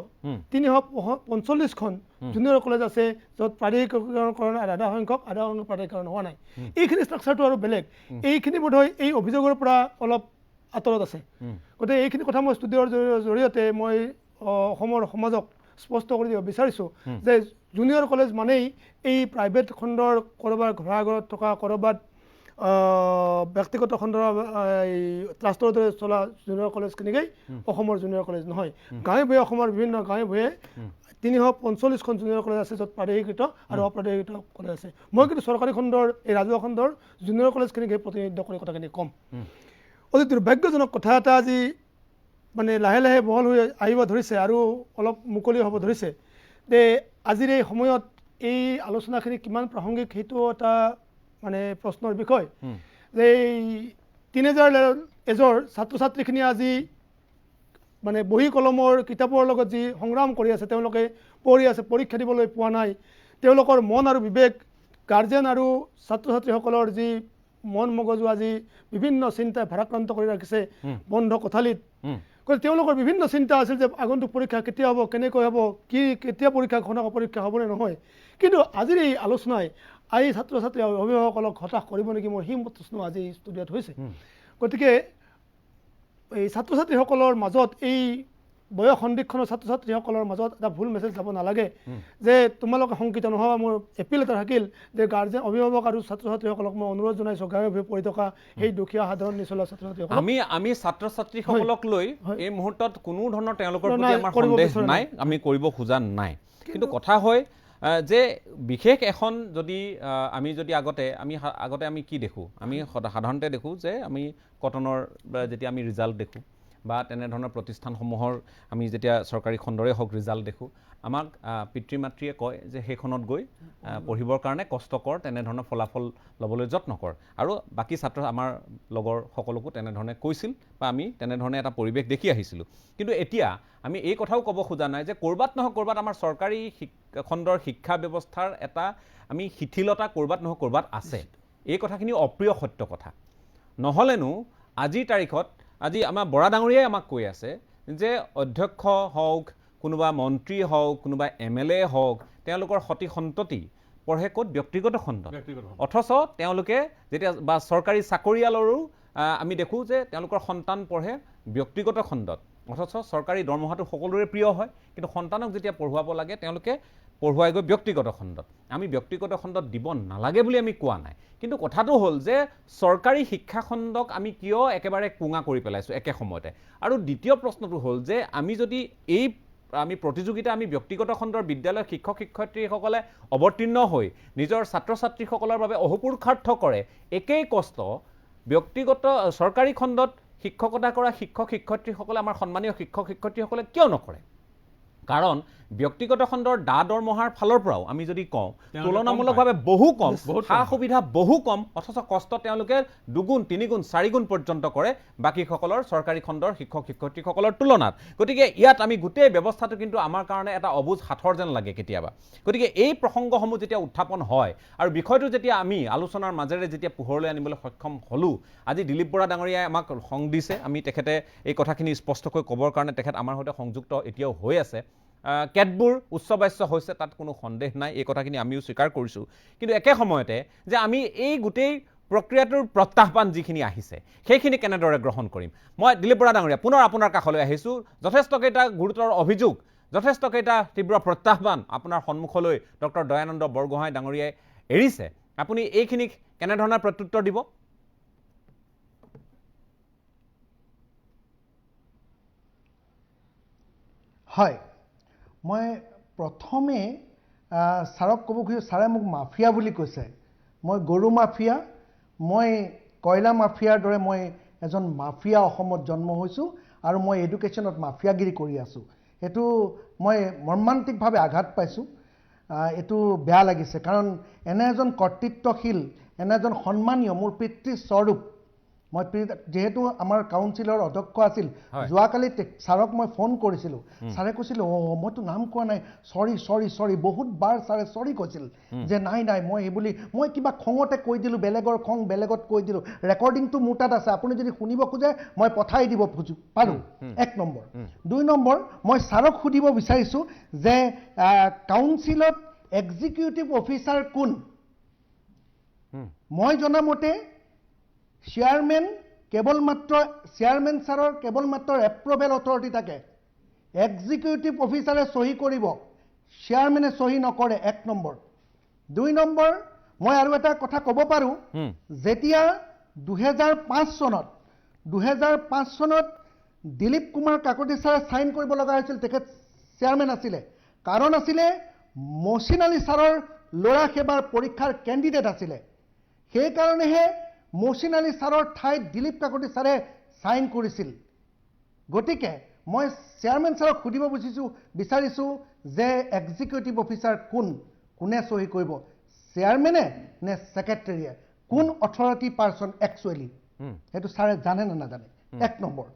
345খন জুনিয়ৰ কলেজ আছে য'ত প্ৰাধিকৰণ আধা সংখ্যক প্ৰাধিকৰণ হোৱা নাই এইখিনি ষ্ট্ৰাকচাৰটো আৰু বেলেগ এইখিনি বোধহয় এই অভিযোগৰ পৰা অলপ আঁতৰত আছে গতিকে এইখিনি কথা মই ষ্টুডিঅ'ৰ জৰিয়তে মই অসমৰ সমাজক স্পষ্ট কৰি দিব বিচাৰিছোঁ যে জুনিয়ৰ কলেজ মানেই এই প্ৰাইভেট খণ্ডৰ ক'ৰবাত ঘৰাঘৰত থকা ক'ৰবাত ব্যক্তিগত খণ্ডৰ এই ট্ৰাষ্টৰ দৰে চলা জুনিয়ৰ কলেজখিনিকেই অসমৰ জুনিয়ৰ কলেজ নহয় গাঁৱে ভূঞে অসমৰ বিভিন্ন গাঁৱে ভূঞে 345খন জুনিয়ৰ কলেজ আছে য'ত প্ৰাধিকৃত আৰু অপ্ৰাধিকৃত কলেজ আছে মই কিন্তু চৰকাৰী খণ্ডৰ এই ৰাজহুৱা খণ্ডৰ জুনিয়ৰ কলেজখিনিকে প্ৰতিনিধিত্ব কৰি কথাখিনি ক'ম অতি দুৰ্ভাগ্যজনক কথা এটা আজি মানে লাহে লাহে বহল হৈ আহিব ধৰিছে আৰু অলপ মুকলি হ'ব ধৰিছে যে আজিৰ এই সময়ত এই আলোচনাখিনি কিমান প্ৰাসংগিক সেইটো এটা মানে প্ৰশ্নৰ বিষয় যে এই টিনেজাৰ এজৰ ছাত্ৰ ছাত্ৰীখিনি আজি মানে বহী কলমৰ কিতাপৰ লগত যি সংগ্ৰাম কৰি আছে তেওঁলোকে পঢ়ি আছে পৰীক্ষা দিবলৈ পোৱা নাই তেওঁলোকৰ মন আৰু বিবেক গাৰ্জেন আৰু ছাত্ৰ ছাত্ৰীসকলৰ যি মন মগজু আজি বিভিন্ন চিন্তাই ভাৰাক্ৰান্ত কৰি ৰাখিছে বন্ধ কোঠালিত গতিকে তেওঁলোকৰ বিভিন্ন চিন্তা আছিল যে আগন্তুক পৰীক্ষা কেতিয়া হ'ব কেনেকৈ হ'ব কি কেতিয়া পৰীক্ষা ঘনা পৰীক্ষা হ'বনে নহয় কিন্তু আজিৰ এই আলোচনাই এই ছাত্ৰ ছাত্ৰী অভিভাৱকসকলক হতাশ কৰিব নেকি মোৰ সেই প্ৰশ্ন আজি ষ্টুডিঅ'ত হৈছে গতিকে এই ছাত্ৰ ছাত্ৰীসকলৰ মাজত এই বয়স সন্দিক্ষণৰ ছাত্ৰ ছাত্ৰীসকলৰ মাজত এটা ভুল মেছেজ যাব নালাগে যে তোমালোকে শংকিত নহ'বা মোৰ এপিল এটা থাকিল যে গাৰ্জেন অভিভাৱক আৰু ছাত্ৰ ছাত্ৰীসকলক মই অনুৰোধ জনাইছোঁ গাঁৱে ভূঞে পঢ়ি থকা সেই দুখীয়া সাধাৰণ নিচলা ছাত্ৰ ছাত্ৰীসকলক আমি ছাত্ৰ ছাত্ৰীসকলক লৈ এই মুহূৰ্তত কোনো ধৰণৰ তেওঁলোকৰ প্ৰতি আমাৰ সন্দেহ নাই আমি কৰিব খোজা নাই কিন্তু কথা হয় যে বিশেষ এখন যদি আমি যদি আগতে আমি কি দেখোঁ আমি সাধাৰণতে দেখোঁ যে আমি কটনৰ যেতিয়া আমি ৰিজাল্ট দেখোঁ বা তেনেধৰণৰ প্ৰতিষ্ঠানসমূহৰ আমি যেতিয়া চৰকাৰী খণ্ডৰে হওক ৰিজাল্ট দেখোঁ আমাক পিতৃ মাতৃয়ে কয় যে সেইখনত গৈ পঢ়িবৰ কাৰণে কষ্ট কৰ তেনেধৰণৰ ফলাফল ল'বলৈ যত্ন কৰ আৰু বাকী ছাত্ৰ আমাৰ লগৰ সকলোকো তেনেধৰণে কৈছিল বা আমি তেনেধৰণে এটা পৰিৱেশ দেখি আহিছিলোঁ কিন্তু এতিয়া আমি এই কথাও ক'ব খোজা নাই যে ক'ৰবাত নহয় ক'ৰবাত আমাৰ চৰকাৰী খণ্ডৰ শিক্ষা ব্যৱস্থাৰ এটা আমি শিথিলতা ক'ৰবাত নহয় ক'ৰবাত আছে এই কথাখিনি অপ্ৰিয় সত্য কথা নহ'লেনো আজিৰ তাৰিখত আজি আমাৰ বৰা ডাঙৰীয়াই আমাক কৈ আছে যে অধ্যক্ষ হওক কোনোবা মন্ত্ৰী হওক কোনোবা MLA হওক তেওঁলোকৰ সতি সন্ততি পঢ়ে ক'ত ব্যক্তিগত খণ্ডত অথচ তেওঁলোকে যেতিয়া বা চৰকাৰী চাকৰিয়ালৰো আমি দেখোঁ যে তেওঁলোকৰ সন্তান পঢ়ে ব্যক্তিগত খণ্ডত অথচ চৰকাৰী দৰমহাটো সকলোৰে প্ৰিয় হয় কিন্তু সন্তানক যেতিয়া পঢ়ুৱাব লাগে তেওঁলোকে পঢ়ুৱাই গৈ ব্যক্তিগত খণ্ডত আমি ব্যক্তিগত খণ্ডত দিব নালাগে বুলি আমি কোৱা নাই কিন্তু কথাটো হ'ল যে চৰকাৰী শিক্ষা খণ্ডক আমি কিয় একেবাৰে কুঙা কৰি পেলাইছোঁ একে সময়তে আৰু দ্বিতীয় প্ৰশ্নটো হ'ল যে আমি যদি এই আমি প্ৰতিযোগিতা আমি ব্যক্তিগত খণ্ডৰ বিদ্যালয়ৰ শিক্ষক শিক্ষয়িত্ৰীসকলে অৱতীৰ্ণ হৈ নিজৰ ছাত্ৰ ছাত্ৰীসকলৰ বাবে অহোপুৰুষাৰ্থ কৰে একেই কষ্ট ব্যক্তিগত চৰকাৰী খণ্ডত শিক্ষকতা কৰা শিক্ষক শিক্ষয়িত্ৰীসকলে আমাৰ সন্মানীয় শিক্ষক শিক্ষয়িত্ৰীসকলে কিয় নকৰে কাৰণ ব্যক্তিগত খণ্ডৰ দৰমহাৰ ফালৰ পৰাও আমি যদি কওঁ তুলনামূলকভাৱে বহু কম সা সুবিধা বহু কম অথচ কষ্ট তেওঁলোকে দুগুণ তিনিগুণ চাৰিগুণ পৰ্যন্ত কৰে বাকীসকলৰ চৰকাৰী খণ্ডৰ শিক্ষক শিক্ষয়িত্ৰীসকলৰ তুলনাত গতিকে ইয়াত আমি গোটেই ব্যৱস্থাটো কিন্তু আমাৰ কাৰণে এটা অবুজ হাতৰ যেন লাগে কেতিয়াবা গতিকে এই প্ৰসংগসমূহ যেতিয়া উত্থাপন হয় আৰু বিষয়টো যেতিয়া আমি আলোচনাৰ মাজেৰে যেতিয়া পোহৰলৈ আনিবলৈ সক্ষম হ'লোঁ আজি দিলীপ বৰা ডাঙৰীয়াই আমাক সং দিছে আমি তেখেতে এই কথাখিনি স্পষ্টকৈ ক'বৰ কাৰণে তেখেত আমাৰ সৈতে সংযুক্ত এতিয়াও হৈ আছে কেতবোৰ উচ্চবাচ্য হৈছে তাত কোনো সন্দেহ নাই এই কথাখিনি আমিও স্বীকাৰ কৰিছোঁ কিন্তু একে সময়তে যে আমি এই গোটেই প্ৰক্ৰিয়াটোৰ প্ৰত্যাহ্বান যিখিনি আহিছে সেইখিনি কেনেদৰে গ্ৰহণ কৰিম মই দিলীপ বৰা ডাঙৰীয়া পুনৰ আপোনাৰ কাষলৈ আহিছোঁ যথেষ্টকেইটা গুৰুতৰ অভিযোগ যথেষ্টকেইটা তীব্ৰ প্ৰত্যাহ্বান আপোনাৰ সন্মুখলৈ ডক্টৰ দয়ানন্দ বৰগোহাঁই ডাঙৰীয়াই এৰিছে আপুনি এইখিনিক কেনেধৰণৰ প্ৰত্যুত্তৰ দিব হয় মই প্ৰথমে ছাৰক ক'ব খুজিছোঁ ছাৰে মোক মাফিয়া বুলি কৈছে মই গৰু মাফিয়া মই কয়লা মাফিয়াৰ দৰে মই এজন মাফিয়া অসমত জন্ম হৈছোঁ আৰু মই এডুকেশ্যনত মাফিয়াগিৰি কৰি আছোঁ এইটো মই মৰ্মান্তিকভাৱে আঘাত পাইছোঁ এইটো বেয়া লাগিছে কাৰণ এনে এজন কৰ্তৃত্বশীল এনে এজন সন্মানীয় মোৰ পিতৃস্বৰূপ মই যেহেতু আমাৰ কাউন্সিলৰ অধ্যক্ষ আছিল হয়। যোৱাকালি ছাৰক মই ফোন কৰিছিলোঁ ছাৰে কৈছিল মইতো নাম কোৱা নাই সৰি বহুত বাৰ ছাৰে সৰি কৈছিল যে নাই মই এইবুলি মই কিবা খঙতে কৈ দিলোঁ বেলেগৰ খং বেলেগত কৈ দিলোঁ ৰেকৰ্ডিংটো মোৰ তাত আছে আপুনি যদি শুনিব খোজে মই পঠাই দিব পাৰোঁ 1 নম্বৰ 2 নম্বৰ মই ছাৰক সুধিব বিচাৰিছোঁ যে কাউন্সিলত এক্সিকিউটিভ অফিচাৰ কোন মই জনামতে চেয়াৰমেন ছাৰৰ কেৱল মাত্ৰ এপ্ৰুভেল অথৰিটি থাকে এক্সিকিউটিভ অফিচাৰে সহি কৰিব চেয়াৰমেনে সহি নকৰে 1 নম্বৰ 2 নম্বৰ মই আৰু এটা কথা ক'ব পাৰোঁ যেতিয়া 2005 চনত দিলীপ কুমাৰ কাকতি ছাৰে সাইন কৰিব লগা হৈছিল তেখেত চেয়াৰমেন আছিলে কাৰণ আছিলে মহচিন আলী ছাৰৰ ল'ৰা সেৱাৰ পৰীক্ষাৰ কেণ্ডিডেট আছিলে সেইকাৰণেহে মহচিন আলী ছাৰৰ ঠাইত দিলীপ কাকতি ছাৰে সাইন কৰিছিল গতিকে মই চেয়াৰমেন ছাৰক সুধিব বিচাৰিছোঁ যে এক্সিকিউটিভ অফিচাৰ কোনে সহি কৰিব চেয়াৰমেনে নে ছেক্ৰেটাৰীয়ে কোন অথৰিটি পাৰ্চন একচুৱেলি সেইটো ছাৰে জানে নে নাজানে 1 নম্বৰ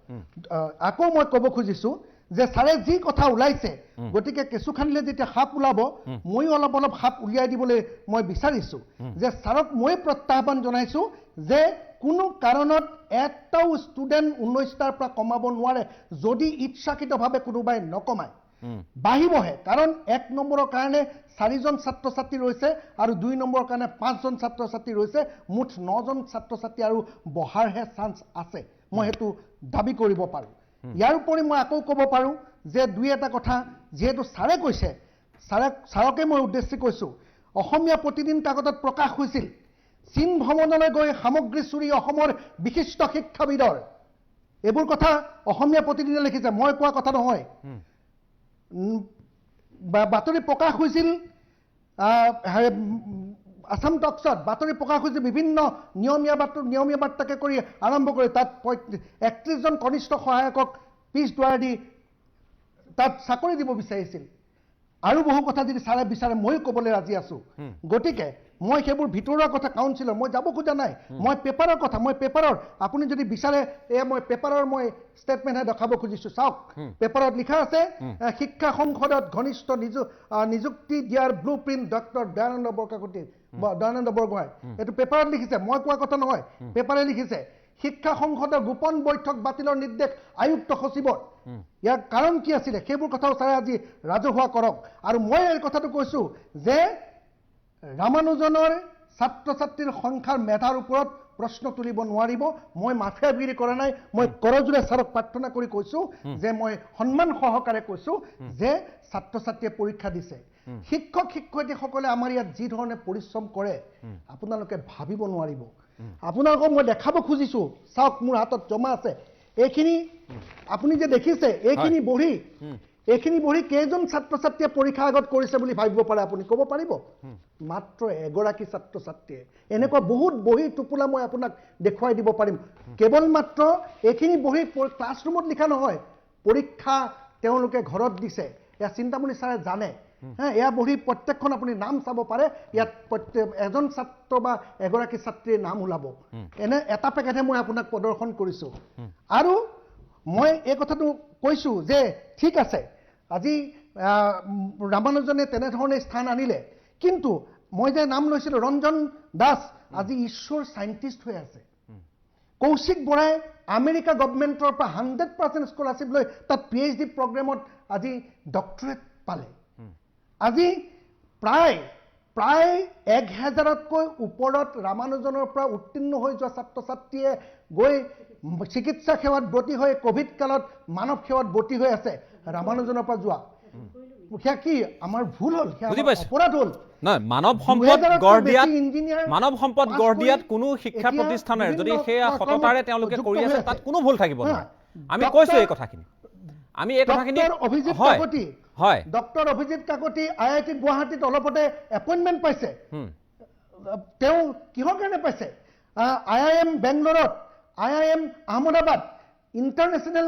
আকৌ মই ক'ব খুজিছোঁ যে ছাৰে যি কথা ওলাইছে গতিকে কেঁচু খান্দিলে যেতিয়া সাপ ওলাব ময়ো অলপ সাপ উলিয়াই দিবলৈ মই বিচাৰিছোঁ যে ছাৰক মই প্ৰত্যাহ্বান জনাইছোঁ যে কোনো কাৰণত এটাও ষ্টুডেণ্ট 19টাৰ পৰা কমাব নোৱাৰে যদি ইচ্ছাকৃতভাৱে কোনোবাই নকমায় বাঢ়িবহে কাৰণ 1 নম্বৰৰ কাৰণে 4জন ছাত্ৰ ছাত্ৰী ৰৈছে আৰু 2 নম্বৰৰ কাৰণে 5জন ছাত্ৰ ছাত্ৰী ৰৈছে মুঠ 9জন ছাত্ৰ ছাত্ৰী আৰু বহাৰহে চান্স আছে মই সেইটো দাবী কৰিব পাৰোঁ ইয়াৰ উপৰি মই আকৌ ক'ব পাৰোঁ যে 2-এটা কথা যেহেতু ছাৰে কৈছে ছাৰকে মই উদ্দেশ্যি কৈছোঁ অসমীয়া প্ৰতিদিন কাকতত প্ৰকাশ হৈছিল চীন ভ্ৰমণলৈ গৈ সামগ্ৰী চুৰি অসমৰ বিশিষ্ট শিক্ষাবিদৰ এইবোৰ কথা অসমীয়া প্ৰতিদিনে লিখিছে মই কোৱা কথা নহয় বাতৰি প্ৰকাশ হৈছিল আসাম টক্সত বাতৰি প্ৰকাশ হৈছিল বিভিন্ন নিয়মীয়া বাৰ্তাকে কৰি আৰম্ভ কৰি তাত 31জন কনিষ্ঠ সহায়কক পিছ দুৱাৰ দি তাত চাকৰি দিব বিচাৰিছিল আৰু বহু কথা যদি ছাৰে বিচাৰে মই ক'বলৈ ৰাজি আছোঁ গতিকে মই সেইবোৰ ভিতৰুৱা কথা কাউন্সিলৰ মই যাব খোজা নাই মই পেপাৰৰ কথা মই পেপাৰৰ আপুনি যদি বিচাৰে মই পেপাৰৰ মই ষ্টেটমেণ্টহে দেখাব খুজিছোঁ চাওক পেপাৰত লিখা আছে শিক্ষা সংসদত ঘনিষ্ঠ নিযুক্তি দিয়াৰ blueprint doctor Dayananda Borgohain এইটো পেপাৰত লিখিছে মই কোৱা কথা নহয় পেপাৰে লিখিছে শিক্ষা সংসদৰ গোপন বৈঠক বাতিলৰ নিৰ্দেশ আয়ুক্ত সচিবৰ ইয়াৰ কাৰণ কি আছিলে সেইবোৰ কথাও ছাৰে আজি ৰাজহুৱা কৰক আৰু মই এই কথাটো কৈছোঁ যে ৰামানুজনৰ ছাত্ৰ ছাত্ৰীৰ সংখ্যাৰ মেধাৰ ওপৰত প্ৰশ্ন তুলিব নোৱাৰিব মই মাফিয়াগিৰি কৰা নাই মই কৰজোৰে ছাৰক প্ৰাৰ্থনা কৰি কৈছোঁ যে মই সন্মান সহকাৰে কৈছোঁ যে ছাত্ৰ ছাত্ৰীয়ে পৰীক্ষা দিছে শিক্ষক শিক্ষয়িত্ৰীসকলে আমাৰ ইয়াত যি ধৰণে পৰিশ্ৰম কৰে আপোনালোকে ভাবিব নোৱাৰিব আপোনালোকক মই দেখাব খুজিছোঁ চাওক মোৰ হাতত জমা আছে এইখিনি আপুনি যে দেখিছে এইখিনি বহি কেইজন ছাত্ৰ ছাত্ৰীয়ে পৰীক্ষা আগত কৰিছে বুলি ভাবিব পাৰে আপুনি ক'ব পাৰিব মাত্ৰ এগৰাকী ছাত্ৰ ছাত্ৰীয়ে এনেকুৱা বহুত বহি টোপোলা মই আপোনাক দেখুৱাই দিব পাৰিম কেৱল মাত্ৰ এইখিনি বহি ক্লাছৰুমত লিখা নহয় পৰীক্ষা তেওঁলোকে ঘৰত দিছে এয়া চিন্তামণি ছাৰে জানে এয়া বহি প্ৰত্যেকখন আপুনি নাম চাব পাৰে ইয়াত এজন ছাত্ৰ বা এগৰাকী ছাত্ৰীৰ নাম ওলাব এনে এটা পেকেটহে মই আপোনাক প্ৰদৰ্শন কৰিছোঁ আৰু মই এই কথাটো কৈছোঁ যে ঠিক আছে আজি ৰামানুজনে তেনেধৰণে স্থান আনিলে কিন্তু মই যে নাম লৈছিলোঁ ৰঞ্জন দাস আজি ঈশ্বৰ চাইণ্টিষ্ট হৈ আছে কৌশিক বৰাই আমেৰিকা গভৰ্ণমেণ্টৰ পৰা 100% স্কলাৰশ্বিপ লৈ তাত PhD প্ৰগ্ৰেমত আজি ডক্টৰেট পালে আজি প্ৰায় 1000তকৈ ওপৰত ৰামানুজনৰ পৰা উত্তীৰ্ণ হৈ যোৱা ছাত্ৰ ছাত্ৰীয়ে গৈ চিকিৎসা সেৱাত ব্ৰতী হৈ কোভিড কালত মানৱ সেৱাত ব্ৰতী হৈ আছে ৰামানুজনৰ পৰা যোৱা সেয়া কি আমাৰ ভুল হ'ল অপৰাধ হ'ল মানৱ সম্পদ গঢ় দিয়াত কোনো শিক্ষা প্ৰতিষ্ঠানেৰে যদি সেয়া সততাৰে তেওঁলোকে কৰি আছে তাত কোনো ভুল থাকিব নোৱাৰে আমি কৈছোঁ এই কথাখিনি ডক্টৰ অভিজিত কাকতি IIT গুৱাহাটীত অলপতে এপইণ্টমেণ্ট পাইছে তেওঁ কিহৰ কাৰণে পাইছে IIM বেংগলোৰত IIM Ahmedabad international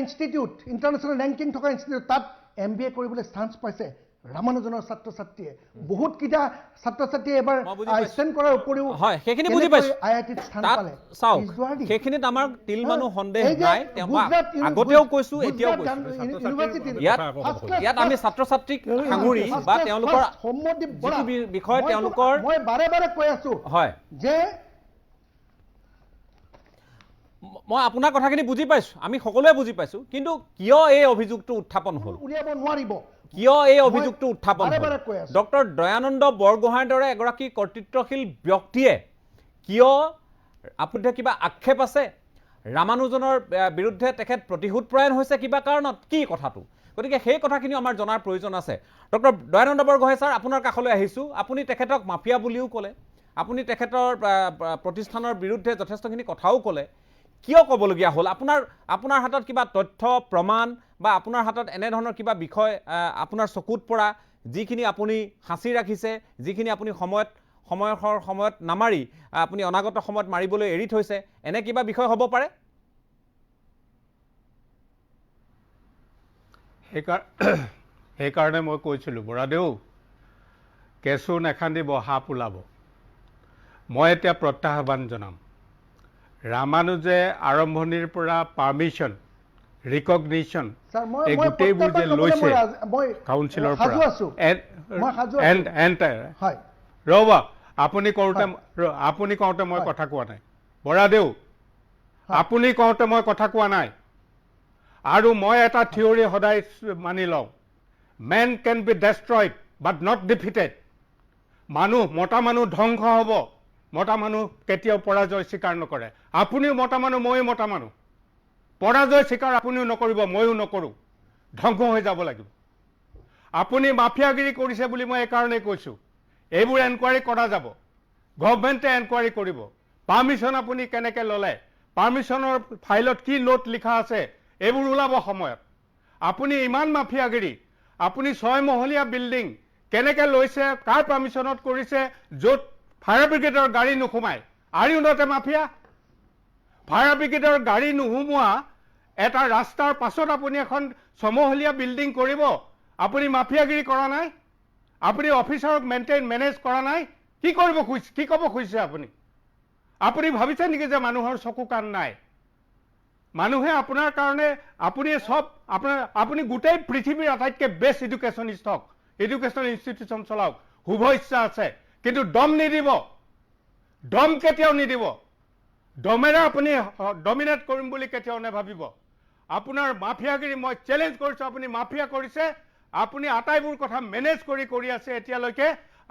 institute international ranking থকা ইনষ্টিটিউট তাত MBA কৰিবলৈ চান্স পাইছে ৰামানুজনৰ ছাত্ৰ ছাত্ৰীয়ে বহুতকেইটা ছাত্ৰ ছাত্ৰীয়ে এবাৰ মই বুজি পাইছোঁ। ষ্টেণ্ড কৰাৰ উপৰিও হয় সেইখিনি বুজি পাইছোঁ IIT-ত স্থান তাত পালে চাওক ইজৱাৰী। সেইখিনিত আমাৰ তিল মানুহ সন্দেহ এই যে নাই তেওঁ মই গুজৰাট আগতেও কৈছোঁ গুজৰাট এতিয়াও কৈছোঁ ইউনিভাৰ্চিটিৰ ইয়াত আমি ছাত্ৰ ছাত্ৰীক সাঙুৰি বা তেওঁলোকৰ সৌম্যদীপ বৰা যিটো বিষয় মই তেওঁলোকৰ মই বাৰে বাৰে কৈ আছো হয় যে মই আপোনাৰ কথাখিনি বুজি পাইছোঁ আমি সকলোৱে বুজি পাইছোঁ কিন্তু কিয় এই অভিযোগটো উত্থাপন হ'ল উলিয়াব নোৱাৰিব কিয় এই অভিযোগটো উত্থাপন বাৰে হ'ল বাৰে কৈ আছোঁ। ডক্টৰ দয়ানন্দ বৰগোহাঁইৰ দৰে এগৰাকী কৰ্তৃত্বশীল ব্যক্তিয়ে কিয় আপোনাৰ কিবা আক্ষেপ আছে ৰামানুজনৰ বিৰুদ্ধে তেখেত প্ৰতিশোধ পৰায়ণ হৈছে কিবা কাৰণত কি কথাটো গতিকে সেই কথাখিনিও আমাৰ জনাৰ প্ৰয়োজন আছে ডক্টৰ দয়ানন্দ বৰগোহাঁই ছাৰ আপোনাৰ কাষলৈ আহিছোঁ আপুনি তেখেতক মাফিয়া বুলিও ক'লে আপুনি তেখেতৰ প্ৰতিষ্ঠানৰ বিৰুদ্ধে যথেষ্টখিনি কথাও ক'লে কিয় ক'বলগীয়া হ'ল আপোনাৰ হাতত কিবা তথ্য প্ৰমাণ বা আপোনাৰ হাতত এনেধৰণৰ কিবা বিষয় আপোনাৰ চকুত পৰা যিখিনি আপুনি সাঁচি ৰাখিছে যিখিনি আপুনি সময়ত নামাৰি আপুনি অনাগত সময়ত মাৰিবলৈ এৰি থৈছে এনে কিবা বিষয় হ'ব পাৰে সেইকাৰণে মই কৈছিলোঁ বৰাদেউ কেঁচু নেখান্দিব সাপ ওলাব মই এতিয়া প্ৰত্যাহ্বান জনাম ৰামানুজে আৰম্ভণিৰ পৰা পাৰ্মিশ্যন ৰিকগনিশ্যন স্যাৰ এই গোটেইবোৰ যে লৈছে কাউন্সিলৰ পৰা হয় ৰ'ব আপুনি কওঁতে মই কথা কোৱা নাই বৰাদেউ আপুনি কওঁতে মই কথা কোৱা নাই আৰু মই এটা থিয়ৰী সদায় মানি লওঁ man can be destroyed but not defeated মতা মানুহ ধ্বংস হ'ব মতা মানুহ কেতিয়াও পৰাজয় স্বীকাৰ নকৰে আপুনিও মতা মানুহ ময়ো মতা মানুহ পৰাজয় স্বীকাৰ আপুনিও নকৰিব ময়ো নকৰোঁ ধ্বংস হৈ যাব লাগিব আপুনি মাফিয়াগিৰি কৰিছে বুলি মই এইকাৰণেই কৈছোঁ এইবোৰ এনকুৱাৰী কৰা যাব গভৰ্ণমেণ্টে এনকুৱাৰী কৰিব পাৰ্মিশ্যন আপুনি কেনেকৈ ল'লে পাৰ্মিশ্যনৰ ফাইলত কি নোট লিখা আছে এইবোৰ ওলাব সময়ত আপুনি ইমান মাফিয়াগিৰি আপুনি 6 মহলীয়া বিল্ডিং কেনেকৈ লৈছে কাৰ পাৰ্মিশ্যনত কৰিছে য'ত ফায়াৰ ব্ৰিগেডৰ গাড়ী নোসোমায় আৰু উন্নতে মাফিয়া ফায়াৰ ব্ৰিগেডৰ গাড়ী নোসোমোৱা এটা ৰাস্তাৰ পাছত আপুনি এখন 6 মহলীয়া বিল্ডিং কৰিব আপুনি মাফিয়াগিৰি কৰা নাই আপুনি অফিচাৰক মেনেজ কৰা নাই কি কৰিব খুজিছে কি ক'ব খুজিছে আপুনি ভাবিছে নেকি যে মানুহৰ চকু কাণ নাই মানুহে আপোনাৰ কাৰণে আপুনি গোটেই পৃথিৱীৰ আটাইতকৈ বেষ্ট এডুকেশ্যনিষ্ট হওক এডুকেশ্যন ইনষ্টিটিউশ্যন চলাওক শুভ ইচ্ছা আছে কিন্তু দম নিদিব দম কেতিয়াও নিদিব দমেৰে আপুনি ডমিনেট কৰিম বুলি কেতিয়াও নাভাবিব আপোনাৰ মাফিয়াগিৰি মই চেলেঞ্জ কৰিছোঁ আপুনি মাফিয়া কৰিছে আপুনি আটাইবোৰ কথা মেনেজ কৰি আছে এতিয়ালৈকে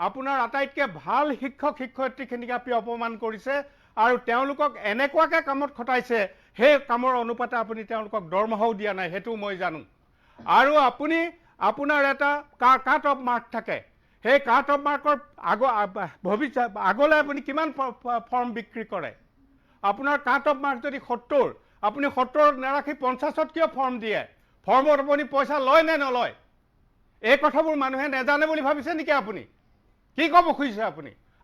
আপোনাৰ আটাইতকৈ ভাল শিক্ষক শিক্ষয়িত্ৰীখিনিক আপুনি অপমান কৰিছে আৰু তেওঁলোকক এনেকুৱাকৈ কামত খটাইছে সেই কামৰ অনুপাতে আপুনি তেওঁলোকক দৰমহাও দিয়া নাই সেইটো মই জানো আৰু আপোনাৰ এটা কাট অফ মাৰ্ক থাকে সেই কাট অফ মাৰ্কৰ আগলৈ আপুনি কিমান ফৰ্ম বিক্ৰী কৰে আপোনাৰ কাট অফ মাৰ্ক যদি 70 আপুনি 70 নাৰাখি 50ত কিয় ফৰ্ম দিয়ে ফৰ্মত আপুনি পইচা লয় নে নলয় এই কথাবোৰ মানুহে নেজানে বুলি ভাবিছে নেকি আপুনি কি ক'ব খুজিছে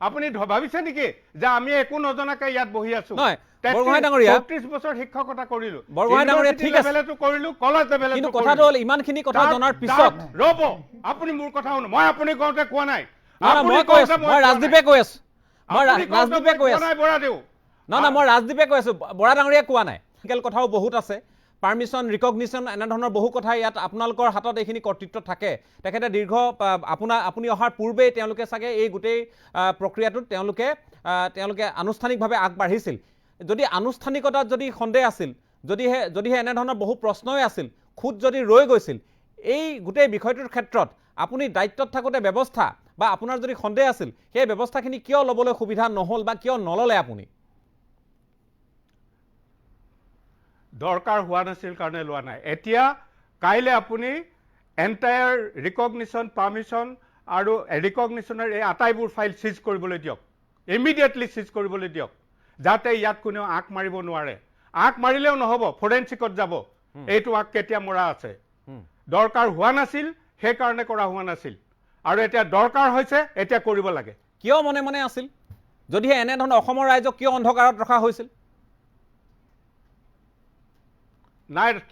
আপুনি ভাবিছে নেকি যে আমি একো নজনাকে ইয়াত বহি আছো বৰগোহাঁই ডাঙৰীয়া 30 বছৰ শিক্ষকতা কৰিলো বৰগোহাঁই ডাঙৰীয়া ঠিক আছে লেভেলতো কৰিলো কলেজ লেভেলতো কিন্তু কথাটো হ'ল ইমানখিনি কথা জনাৰ পিছত ৰ'ব আপুনি মোৰ কথা শুনো মই আপুনি কওঁতে কোৱা নাই মই কৈ আছো মই ৰাজদীপে কৈ আছো মই ৰাজদীপে কৈ আছো বৰাদেউ না মই ৰাজদীপে কৈ আছো বৰা ডাঙৰীয়া কোৱা নাই টেকনিকেল কথাও বহুত আছে পাৰ্মিশ্যন ৰিকগনিশ্যন এনেধৰণৰ বহু কথা ইয়াত আপোনালোকৰ হাতত এইখিনি কৰ্তৃত্ব থাকে তেখেতে দীৰ্ঘ আপুনি অহাৰ পূৰ্বেই তেওঁলোকে চাগে এই গোটেই প্ৰক্ৰিয়াটোত তেওঁলোকে আনুষ্ঠানিকভাৱে আগবাঢ়িছিল যদি আনুষ্ঠানিকতাত যদি সন্দেহ আছিল যদিহে এনেধৰণৰ বহু প্ৰশ্নই আছিল খুদ যদি ৰৈ গৈছিল এই গোটেই বিষয়টোৰ ক্ষেত্ৰত আপুনি দায়িত্বত থাকোঁতে ব্যৱস্থা বা আপোনাৰ যদি সন্দেহ আছিল সেই ব্যৱস্থাখিনি কিয় ল'বলৈ সুবিধা নহ'ল বা কিয় নল'লে আপুনি দৰকাৰ হোৱা নাছিল কাৰণে লোৱা নাই এতিয়া কাইলৈ আপুনি এণ্টায়াৰ ৰিকগনিশ্যন পাৰ্মিশ্যন আৰু ৰিকগনিশ্যনৰ এই আটাইবোৰ ফাইল চিজ কৰিবলৈ দিয়ক ইমিডিয়েটলি চিজ কৰিবলৈ দিয়ক যাতে ইয়াত কোনেও আঁক মাৰিব নোৱাৰে আঁক মাৰিলেও নহ'ব ফৰেনচিকত যাব এইটো আঁক কেতিয়া মৰা আছে দৰকাৰ হোৱা নাছিল সেইকাৰণে কৰা হোৱা নাছিল আৰু এতিয়া দৰকাৰ হৈছে এতিয়া কৰিব লাগে কিয় মনে মনে আছিল যদিহে এনেধৰণৰ অসমৰ ৰাইজক কিয় অন্ধকাৰত ৰখা হৈছিল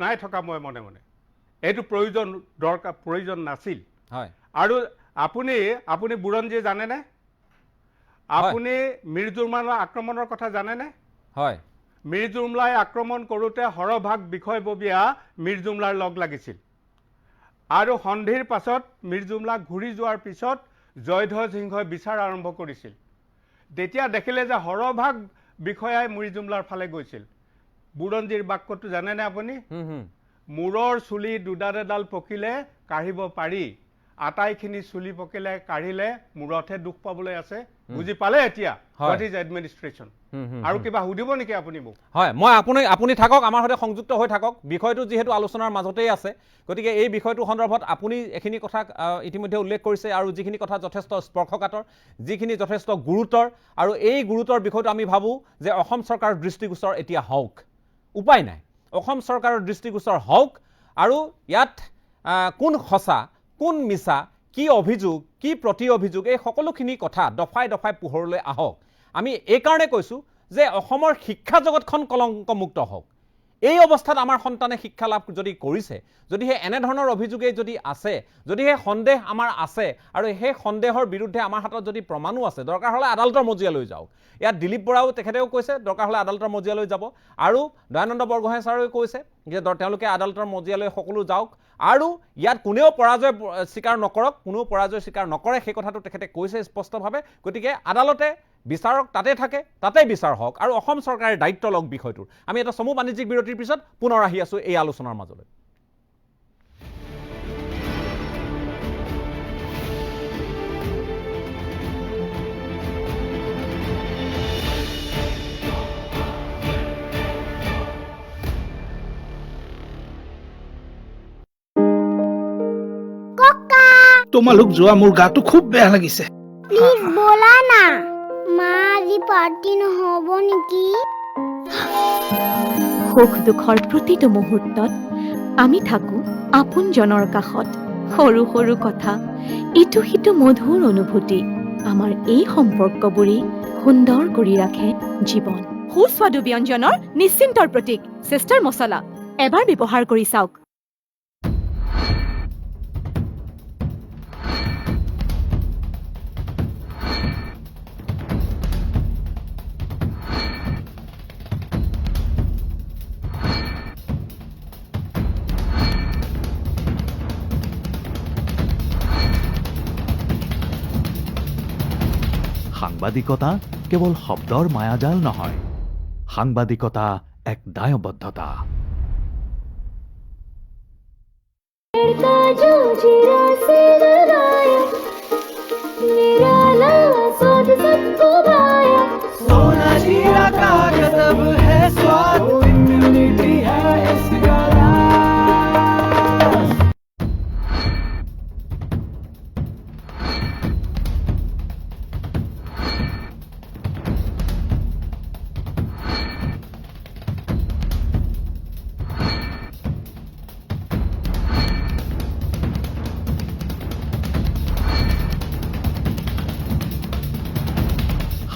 নাই থকা মই মনে মনে এইটো প্ৰয়োজন নাছিল আৰু আপুনি বুৰঞ্জী জানেনে? আপুনি মীৰ জুমলাৰ আক্ৰমণৰ কথা জানেনে? হয়, মীৰ জুমলাই আক্ৰমণ কৰোঁতে সৰহভাগ বিষয়ববীয়া মীৰ জুমলাৰ লগ লাগিছিল আৰু সন্ধিৰ পাছত মীৰ জুমলা ঘূৰি যোৱাৰ পিছত জয়ধ্বজ সিংহই বিচাৰ আৰম্ভ কৰিছিল। তেতিয়া দেখিলে যে সৰহভাগ বিষয়াই মীৰ জুমলাৰ ফালে গৈছিল। বুৰঞ্জীৰ বাক্যটো জানেনে আপুনি? মূৰৰ চুলি দুডাল পকিলে কাঢ়িব পাৰি, আটাইখিনি চুলি পকিলে কাঢ়িলে মূৰতহে দুখ পাবলৈ আছে। বুজি পালে এতিয়া হোৱাট ইজ এডমিনিষ্ট্ৰেশ্যন? আৰু কিবা সুধিব নেকি আপুনি মোক? হয়, মই আপুনি থাকক, আমাৰ সৈতে সংযুক্ত হৈ থাকক। বিষয়টো যিহেতু আলোচনাৰ মাজতেই আছে, গতিকে এই বিষয়টো সন্দৰ্ভত আপুনি এইখিনি কথা ইতিমধ্যে উল্লেখ কৰিছে আৰু যিখিনি কথা যথেষ্ট স্পৰ্শকাতৰ, যিখিনি যথেষ্ট গুৰুতৰ, আৰু এই গুৰুতৰ বিষয়টো আমি ভাবোঁ যে অসম চৰকাৰৰ দৃষ্টিগোচৰ এতিয়া হওক, উপায় নাই, অসম চৰকাৰৰ দৃষ্টিগোচৰ হওক আৰু ইয়াত কোন সঁচা কোন মিছা, কি অভিযোগ কি প্ৰতি অভিযোগ, এই সকলোখিনি কথা দফাই দফাই পোহৰলৈ আহক। আমি এইকাৰণে কৈছোঁ যে অসমৰ শিক্ষা জগতখন কলংকমুক্ত হওক। এই অৱস্থাত আমাৰ সন্তানে শিক্ষা লাভ যদি কৰিছে, যদিহে এনেধৰণৰ অভিযোগে যদি আছে, যদিহে সন্দেহ আমাৰ আছে আৰু সেই সন্দেহৰ বিৰুদ্ধে আমাৰ হাতত যদি প্ৰমাণো আছে, দৰকাৰ হ'লে আদালতৰ মজিয়ালৈ যাওক। ইয়াত দিলীপ বৰাও তেখেতেও কৈছে দৰকাৰ হ'লে আদালতৰ মজিয়ালৈ যাব, আৰু দয়ানন্দ বৰগোহাঁই ছাৰেও কৈছে যে তেওঁলোকে আদালতৰ মজিয়ালৈ সকলো যাওক, আৰু ইয়াত কোনেও পৰাজয় স্বীকাৰ নকৰক, কোনেও পৰাজয় স্বীকাৰ নকৰে, সেই কথাটো তেখেতে কৈছে স্পষ্টভাৱে। গতিকে আদালতে বিচাৰক তাতে থাকে, তাতেই বিচাৰ হওক আৰু অসম চৰকাৰে দায়িত্ব লওক বিষয়টোৰ। আমি এটা চমু বাণিজ্যিক বিৰতিৰ পিছত পুনৰ আহি আছোঁ এই আলোচনাৰ মাজলৈ। তোমালোক যোৱা, মোৰ গাটো খুব বেয়া লাগিছে। প্লিজ বলা না, মা আজি পাৰ্টি নহ'ব নেকি? সুখ দুখৰ প্ৰতিটো মুহূৰ্তত আমি থাকোঁ আপোনজনৰ কাষত। সৰু সৰু কথা, ইটো সিটো মধুৰ অনুভূতি, আমাৰ এই সম্পৰ্কবোৰেই সুন্দৰ কৰি ৰাখে জীৱন। সুস্বাদু ব্যঞ্জনৰ নিশ্চিন্তৰ প্ৰতীক চেষ্টাৰ মছলা, এবাৰ ব্যৱহাৰ কৰি চাওক। সাংবাদিকতা কেৱল শব্দৰ মায়াজাল নহয়, সাংবাদিকতা এক দায়বদ্ধতা।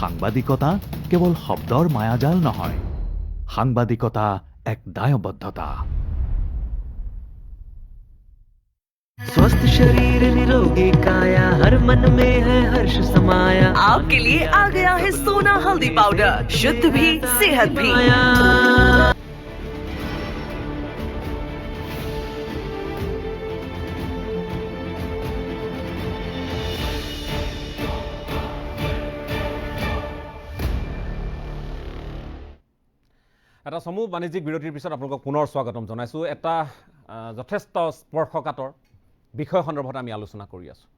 সাংবাদিকতা কেৱল শব্দৰ মায়াজাল নহয়, সাংবাদিকতা এক দায়বদ্ধতা। स्वस्थ शरीर निरोगी काया, हर मन में है हर्ष समाया। आपके लिए आ गया है सोना हल्दी पाउडर, शुद्ध भी सेहत भी। এটা চমু বাণিজ্যিক বিৰতিৰ পিছত আপোনালোকক পুনৰ স্বাগতম জনাইছোঁ। এটা যথেষ্ট স্পৰ্শকাতৰ বিষয় সন্দৰ্ভত আমি আলোচনা কৰি আছোঁ।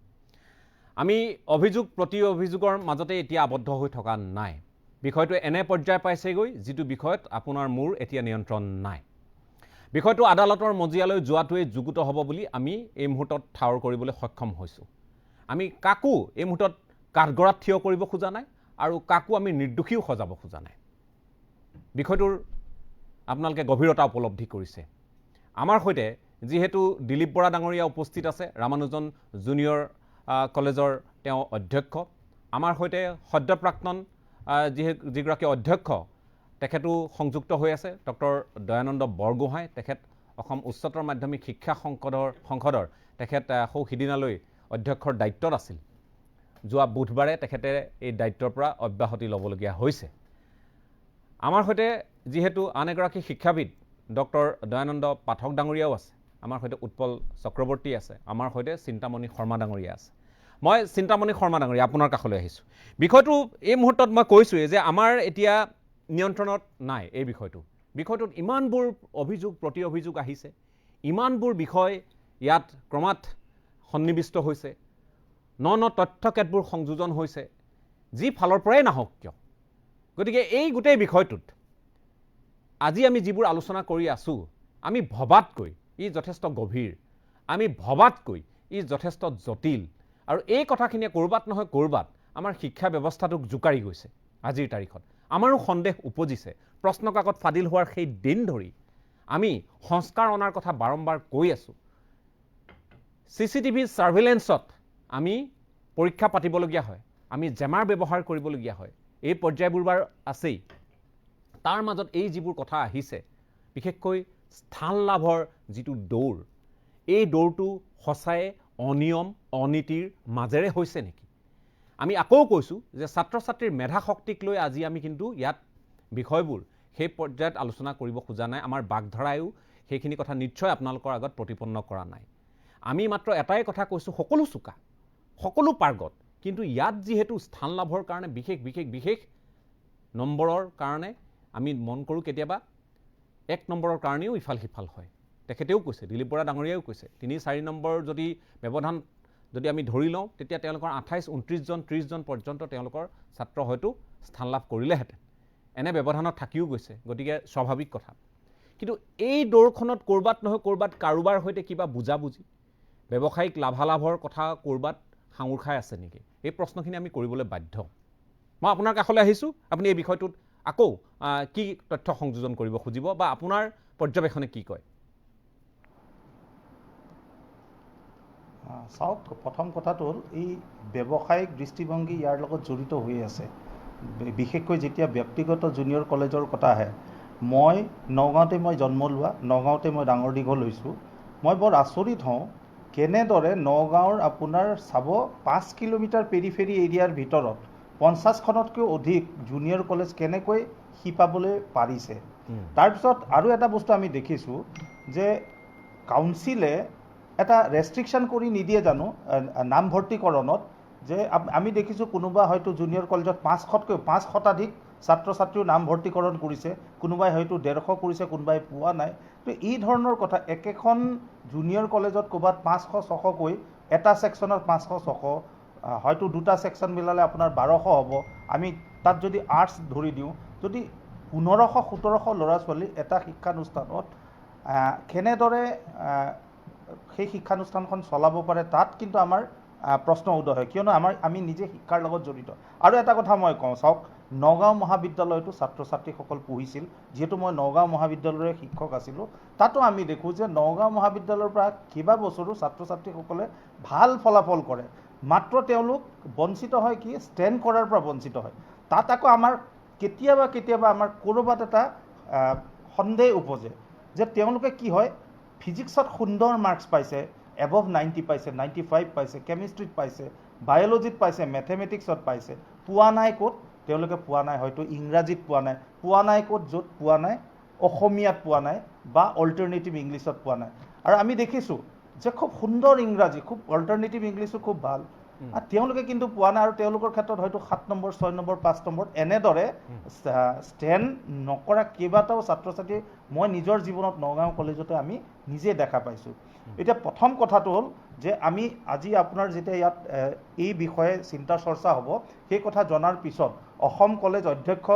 আমি অভিযোগ প্ৰতি অভিযোগৰ মাজতে এতিয়া আবদ্ধ হৈ থকা নাই। বিষয়টো এনে পৰ্যায় পাইছেগৈ যিটো বিষয়ত আপোনাৰ মোৰ এতিয়া নিয়ন্ত্ৰণ নাই। বিষয়টো আদালতৰ মজিয়ালৈ যোৱাটোৱে যুগুত হ'ব বুলি আমি এই মুহূৰ্তত ঠাৱৰ কৰিবলৈ সক্ষম হৈছোঁ। আমি কাকো এই মুহূৰ্তত কাঠগড়াত থিয় কৰিব খোজা নাই আৰু কাকো আমি নিৰ্দোষীও সজাব খোজা নাই। বিষয়টোৰ আপোনালোকে গভীৰতা উপলব্ধি কৰিছে। আমাৰ সৈতে যিহেতু দিলীপ বৰা ডাঙৰীয়া উপস্থিত আছে, ৰামানুজন জুনিয়ৰ কলেজৰ তেওঁ অধ্যক্ষ। আমাৰ সৈতে সদ্যপ্ৰাক্তন যিগৰাকী অধ্যক্ষ তেখেতো সংযুক্ত হৈ আছে, ডক্টৰ দয়ানন্দ বৰগোহাঁই। তেখেত অসম উচ্চতৰ মাধ্যমিক শিক্ষা সংসদৰ তেখেত সৌ সিদিনালৈ অধ্যক্ষৰ দায়িত্বত আছিল যোৱা বুধবাৰে তেখেতে এই দায়িত্বৰ পৰা অব্যাহতি ল'বলগীয়া হৈছে আমাৰ সৈতে যেহেতু আন এগৰাকী শিক্ষাবিদ ডক্টৰ দয়ানন্দ পাঠক ডাঙৰীয়াও আছে আমাৰ সৈতে উৎপল চক্ৰৱৰ্তী আছে আমাৰ সৈতে চিন্তামণি শৰ্মা ডাঙৰীয়া আছে মই চিন্তামণি শৰ্মা ডাঙৰীয়া আপোনাৰ কাষলৈ আহিছোঁ বিষয়টো এই মুহূৰ্তত মই কৈছোঁৱেই যে আমাৰ এতিয়া নিয়ন্ত্ৰণত নাই এই বিষয়টোত ইমানবোৰ অভিযোগ প্ৰতি অভিযোগ আহিছে ইমানবোৰ বিষয় ইয়াত ক্ৰমাৎ সন্নিৱিষ্ট হৈছে ন তথ্য কেতবোৰ সংযোজন হৈছে যি ফালৰ পৰাই নাহক কিয় গতিকে এই গোটেই বিষয়টোত আজি আমি যিবোৰ আলোচনা কৰি আছোঁ আমি ভবাতকৈ ই যথেষ্ট গভীৰ আমি ভবাতকৈ ই যথেষ্ট জটিল আৰু এই কথাখিনিয়ে ক'ৰবাত নহয় ক'ৰবাত আমাৰ শিক্ষা ব্যৱস্থাটোক জোকাৰি গৈছে আজিৰ তাৰিখত আমাৰো সন্দেহ উপজিছে প্ৰশ্নকাকত ফাদিল হোৱাৰ সেই দিন ধৰি আমি সংস্কাৰ অনাৰ কথা বাৰম্বাৰ কৈ আছোঁ চিচিটিভি সাৰ্ভেইলেন্সত আমি পৰীক্ষা পাতিবলগীয়া হয় আমি জেমাৰ ব্যৱহাৰ কৰিবলগীয়া হয় এই পৰ্যায়বোৰ বাৰ আছেই তাৰ মাজত এই যিবোৰ কথা আহিছে বিশেষকৈ স্থান লাভৰ যিটো দৌৰ এই দৌৰটো সঁচাই অনিয়ম অনীতিৰ মাজেৰে হৈছে নেকি আমি আকৌ কৈছোঁ যে ছাত্ৰ ছাত্ৰীৰ মেধা শক্তিক লৈ আজি আমি কিন্তু ইয়াত বিষয়বোৰ সেই পৰ্যায়ত আলোচনা কৰিব খোজা নাই আমাৰ বাগধাৰায়ো সেইখিনি কথা নিশ্চয় আপোনালোকৰ আগত প্ৰতিপন্ন কৰা নাই আমি মাত্ৰ এটাই কথা কৈছোঁ সকলো চোকা সকলো পাৰ্গত কিন্তু ইয়াত যিহেতু স্থান লাভৰ কাৰণে বিশেষ নম্বৰৰ কাৰণে আমি মন কৰোঁ কেতিয়াবা 1 নম্বৰৰ কাৰণেও ইফাল সিফাল হয় তেখেতেও কৈছে দিলীপ বৰা ডাঙৰীয়াও কৈছে 3-4 নম্বৰ যদি ব্যৱধান যদি আমি ধৰি লওঁ তেতিয়া তেওঁলোকৰ 28-29 জন 30 জন পৰ্যন্ত তেওঁলোকৰ ছাত্ৰ হয়তো স্থান লাভ কৰিলেহেঁতেন এনে ব্যৱধানত থাকিও গৈছে গতিকে স্বাভাৱিক কথা কিন্তু এই দৌৰখনত ক'ৰবাত নহয় ক'ৰবাত কাৰোবাৰ সৈতে কিবা বুজাবুজি ব্যৱসায়িক লাভালাভৰ কথা ক'ৰবাত সাঙুৰ খাই আছে নেকি এই প্ৰশ্নখিনি আমি কৰিবলৈ বাধ্য মই আপোনাৰ কাষলৈ আহিছোঁ আপুনি এই বিষয়টোত আকৌ কি তথ্য সংযোজন কৰিব খুজিব বা আপোনাৰ পৰ্যবেক্ষণে কি কয় চাওক প্ৰথম কথাটো হ'ল এই ব্যৱসায়িক দৃষ্টিভংগী ইয়াৰ লগত জড়িত হৈ আছে বিশেষকৈ যেতিয়া ব্যক্তিগত জুনিয়ৰ কলেজৰ কথা আহে মই নগাঁৱতে মই জন্ম লোৱা নগাঁৱতে মই ডাঙৰ দীঘল হৈছোঁ মই বৰ আচৰিত হওঁ কেনেদৰে নগাঁৱৰ আপোনাৰ চাব 5 কিলোমিটাৰ পেৰিফেৰী এৰিয়াৰ ভিতৰত 50খনতকৈ অধিক জুনিয়ৰ কলেজ কেনেকৈ শিপাবলৈ পাৰিছে তাৰপিছত আৰু এটা বস্তু আমি দেখিছোঁ যে কাউন্সিলে এটা ৰেষ্ট্ৰিকশ্যন কৰি নিদিয়ে জানো নামভৰ্তিকৰণত যে আমি দেখিছোঁ কোনোবা হয়তো জুনিয়ৰ কলেজত 500 শতাধিক ছাত্ৰ ছাত্ৰীও নামভৰ্তিকৰণ কৰিছে কোনোবাই হয়তো 150 কৰিছে কোনোবাই পোৱা নাই তো এই ধৰণৰ কথা একেখন জুনিয়ৰ কলেজত ক'ৰবাত 500-600 কৈ এটা ছেকশ্যনত 500-600 হয়তো দুটা ছেকশ্যন মিলালে আপোনাৰ 1200 হ'ব আমি তাত যদি আৰ্টছ ধৰি দিওঁ যদি 1500-1700 ল'ৰা ছোৱালী এটা শিক্ষানুষ্ঠানত কেনেদৰে সেই শিক্ষানুষ্ঠানখন চলাব পাৰে তাত কিন্তু আমাৰ প্ৰশ্ন উদয় হয় কিয়নো আমি নিজে শিক্ষাৰ লগত জড়িত আৰু এটা কথা মই কওঁ চাওক নগাঁও মহাবিদ্যালয়তো ছাত্ৰ ছাত্ৰীসকল পঢ়িছিল যিহেতু মই নগাঁও মহাবিদ্যালয়ৰ শিক্ষক আছিলোঁ তাতো আমি দেখোঁ যে নগাঁও মহাবিদ্যালয়ৰ পৰা কেইবা বছৰো ছাত্ৰ ছাত্ৰীসকলে ভাল ফলাফল কৰে মাত্ৰ তেওঁলোক বঞ্চিত হয় কি ষ্টেণ্ড কৰাৰ পৰা বঞ্চিত হয় তাত আকৌ আমাৰ কেতিয়াবা আমাৰ ক'ৰবাত এটা সন্দেহ উপজে যে তেওঁলোকে কি হয় ফিজিক্সত সুন্দৰ মাৰ্কছ পাইছে এবভ 90 পাইছে 95 পাইছে কেমিষ্ট্ৰিত পাইছে বায়'লজিত পাইছে মেথমেটিক্সত পাইছে পোৱা নাই ক'ত তেওঁলোকে পোৱা নাই হয়তো ইংৰাজীত পোৱা নাই ক'ত য'ত পোৱা নাই অসমীয়াত পোৱা নাই বা অল্টাৰনেটিভ ইংলিছত পোৱা নাই আৰু আমি দেখিছোঁ যে খুব সুন্দৰ ইংৰাজী খুব অল্টাৰনেটিভ ইংলিছো খুব ভাল আৰু তেওঁলোকে কিন্তু পোৱা নাই আৰু তেওঁলোকৰ ক্ষেত্ৰত হয়তো 7 নম্বৰ 6 নম্বৰ 5 নম্বৰ এনেদৰে ষ্টেণ্ড নকৰা কেইবাটাও ছাত্ৰ ছাত্ৰী মই নিজৰ জীৱনত নগাঁও কলেজতে আমি নিজে দেখা পাইছোঁ এতিয়া প্ৰথম কথাটো হ'ল যে আমি আজি আপোনাৰ যেতিয়া ইয়াত এই বিষয়ে চিন্তা চৰ্চা হ'ব সেই কথা জনাৰ পিছত অসম কলেজ অধ্যক্ষ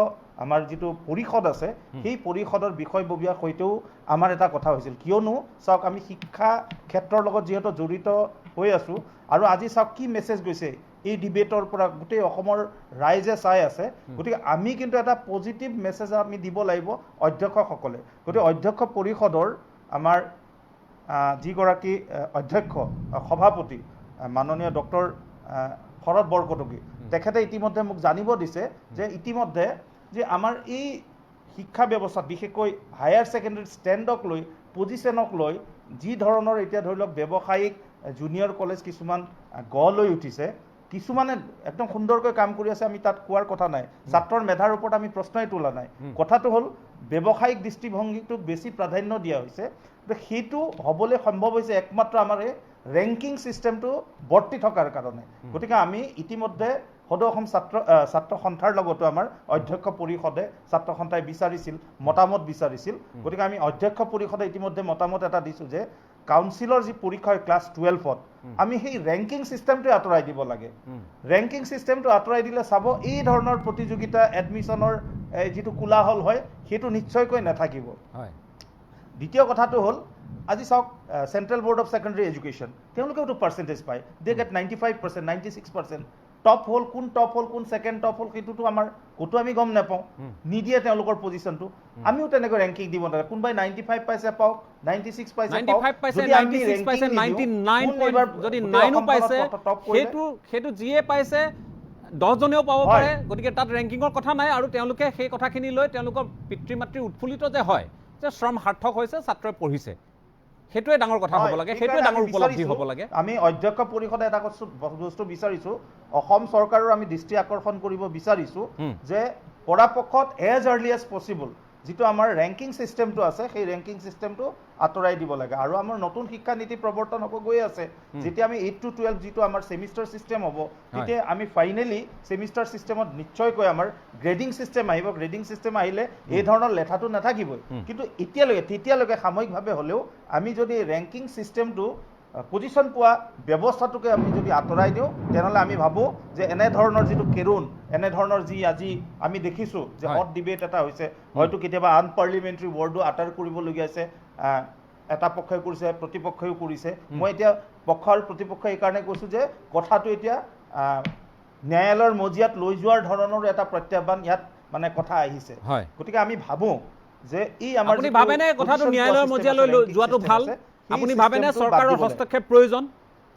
আমাৰ যিটো পৰিষদ আছে সেই পৰিষদৰ বিষয়ববীয়াৰ সৈতেও আমাৰ এটা কথা হৈছিল কিয়নো চাওক আমি শিক্ষা ক্ষেত্ৰৰ লগত যিহেতু জড়িত হৈ আছোঁ আৰু আজি চাওক কি মেছেজ গৈছে এই ডিবেটৰ পৰা গোটেই অসমৰ ৰাইজে চাই আছে গতিকে আমি কিন্তু এটা পজিটিভ মেছেজ আমি দিব লাগিব অধ্যক্ষসকলে গতিকে অধ্যক্ষ পৰিষদৰ আমাৰ যিগৰাকী অধ্যক্ষ সভাপতি মাননীয় ডক্টৰ শৰৎ বৰকটকী তেখেতে ইতিমধ্যে মোক জানিব দিছে যে ইতিমধ্যে যে আমাৰ এই শিক্ষা ব্যৱস্থাত বিশেষকৈ হায়াৰ ছেকেণ্ডেৰী ষ্টেণ্ডক লৈ পজিশ্যনক লৈ যি ধৰণৰ এতিয়া ধৰি লওক ব্যৱসায়িক জুনিয়ৰ কলেজ কিছুমান গঢ় লৈ উঠিছে, কিছুমানে একদম সুন্দৰকৈ কাম কৰি আছে, আমি তাত কোৱাৰ কথা নাই, ছাত্ৰৰ মেধাৰ ওপৰত আমি প্ৰশ্নই তোলা নাই। কথাটো হ'ল ব্যৱসায়িক দৃষ্টিভংগীটোক বেছি প্ৰাধান্য দিয়া হৈছে। সেইটো হ'বলৈ সম্ভৱ হৈছে একমাত্ৰ আমাৰ এই ৰেংকিং ছিষ্টেমটো বৰ্তি থকাৰ কাৰণে। গতিকে আমি ইতিমধ্যে সদৌ অসম ছাত্ৰ সন্থাৰ লগতো আমাৰ অধ্যক্ষ পৰিষদে ছাত্ৰ সন্থাই বিচাৰিছিল, মতামত বিচাৰিছিল। গতিকে আমি অধ্যক্ষ পৰিষদে ইতিমধ্যে মতামত এটা দিছোঁ যে কাউন্সিলৰ যি পৰীক্ষা হয় ক্লাছ 12ত আমি সেই ৰেংকিং ছিষ্টেমটোৱে আঁতৰাই দিব লাগে। ৰেংকিং ছিষ্টেমটো আঁতৰাই দিলে চাব এই ধৰণৰ প্ৰতিযোগিতা এডমিশ্যনৰ যিটো কোলাহল হয় সেইটো নিশ্চয়কৈ নাথাকিব। দ্বিতীয় কথাটো হ'ল আজি চাওক central board of secondary education তেওঁলোকেওতো পাৰ্চেণ্টেজ পায়, দে গেট 95%, 96%। টপ হ'ল কোন ছেকেণ্ড টপ হ'ল সেইটোতো আমাৰ ক'তো আমি গম নাপাওঁ, নিদিয়ে তেওঁলোকৰ পজিশ্যনটো। আমিও তেনেকৈ ৰেংকিং দিব নালাগে, কোনোবাই 95 পাইছে পাওক, 96 পাইছে পাওক, যদি আমি ৰেংকিং যদি 9ও পাইছে সেইটো যিয়ে পাইছে 10 জনেও পাব পাৰে। গতিকে তাত ৰেংকিঙৰ কথা নাই, আৰু তেওঁলোকে সেই কথাখিনি লৈ তেওঁলোকৰ পিতৃ মাতৃ উৎফুল্লিত যে হয় যে শ্ৰম সাৰ্থক হৈছে, ছাত্ৰই পঢ়িছে, সেইটোৱে ডাঙৰ কথা হ'ব লাগে, সেইটোৱে ডাঙৰ উপলব্ধি হ'ব লাগে। আমি অধ্যক্ষ পৰিষদে এটা বস্তু বিচাৰিছোঁ, অসম চৰকাৰৰ আমি দৃষ্টি আকৰ্ষণ কৰিব বিচাৰিছোঁ যে পৰাপক্ষত এজ আৰ্লি এজ পচিবল যিটো আমাৰ ৰেংকিং ছিষ্টেমটো আছে সেই ৰেংকিং ছিষ্টেমটো আঁতৰাই দিব লাগে। আৰু আমাৰ নতুন শিক্ষা নীতি প্ৰৱৰ্তন হ'ব গৈ আছে, যেতিয়া আমি 8 to 12 যিটো আমাৰ ছেমিষ্টাৰ ছিষ্টেম হ'ব, তেতিয়া আমি ফাইনেলি ছেমিষ্টাৰ ছিষ্টেমত নিশ্চয়কৈ আমাৰ গ্ৰেডিং ছিষ্টেম আহিব। গ্ৰেডিং ছিষ্টেম আহিলে এই ধৰণৰ লেঠাটো নাথাকিবই। কিন্তু তেতিয়ালৈকে সাময়িকভাৱে হ'লেও আমি যদি ৰেংকিং ছিষ্টেমটো পজিশ্যন পোৱা ব্যৱস্থাটোকে আমি যদি আঁতৰাই দিওঁ, তেনেহ'লে আমি ভাবোঁ যে এনেধৰণৰ যিটো কেৰুণ, এনেধৰণৰ যি আজি আমি দেখিছোঁ যে হট ডিবেট এটা হৈছে, হয়তো কেতিয়াবা আনপাৰ্লিমেণ্টাৰী ৱৰ্ডো আটাৰ কৰিবলগীয়া আছে, এটা পক্ষই কৰিছে, প্ৰতিপক্ষইও কৰিছে। মই এতিয়া পক্ষ আৰু প্ৰতিপক্ষ এইকাৰণে কৈছোঁ যে কথাটো এতিয়া ন্যায়ালয়ৰ মজিয়াত লৈ যোৱাৰ ধৰণৰ এটা প্ৰত্যাহ্বান ইয়াত মানে কথা আহিছে। গতিকে আমি ভাবোঁ যে এই আমাৰ আপুনি ভাবেনে কথাটো ন্যায়ালয়ৰ মজিয়ালৈ যোৱাটো ভাল? আপুনি ভাবেনে চৰকাৰৰ হস্তক্ষেপ প্ৰয়োজন?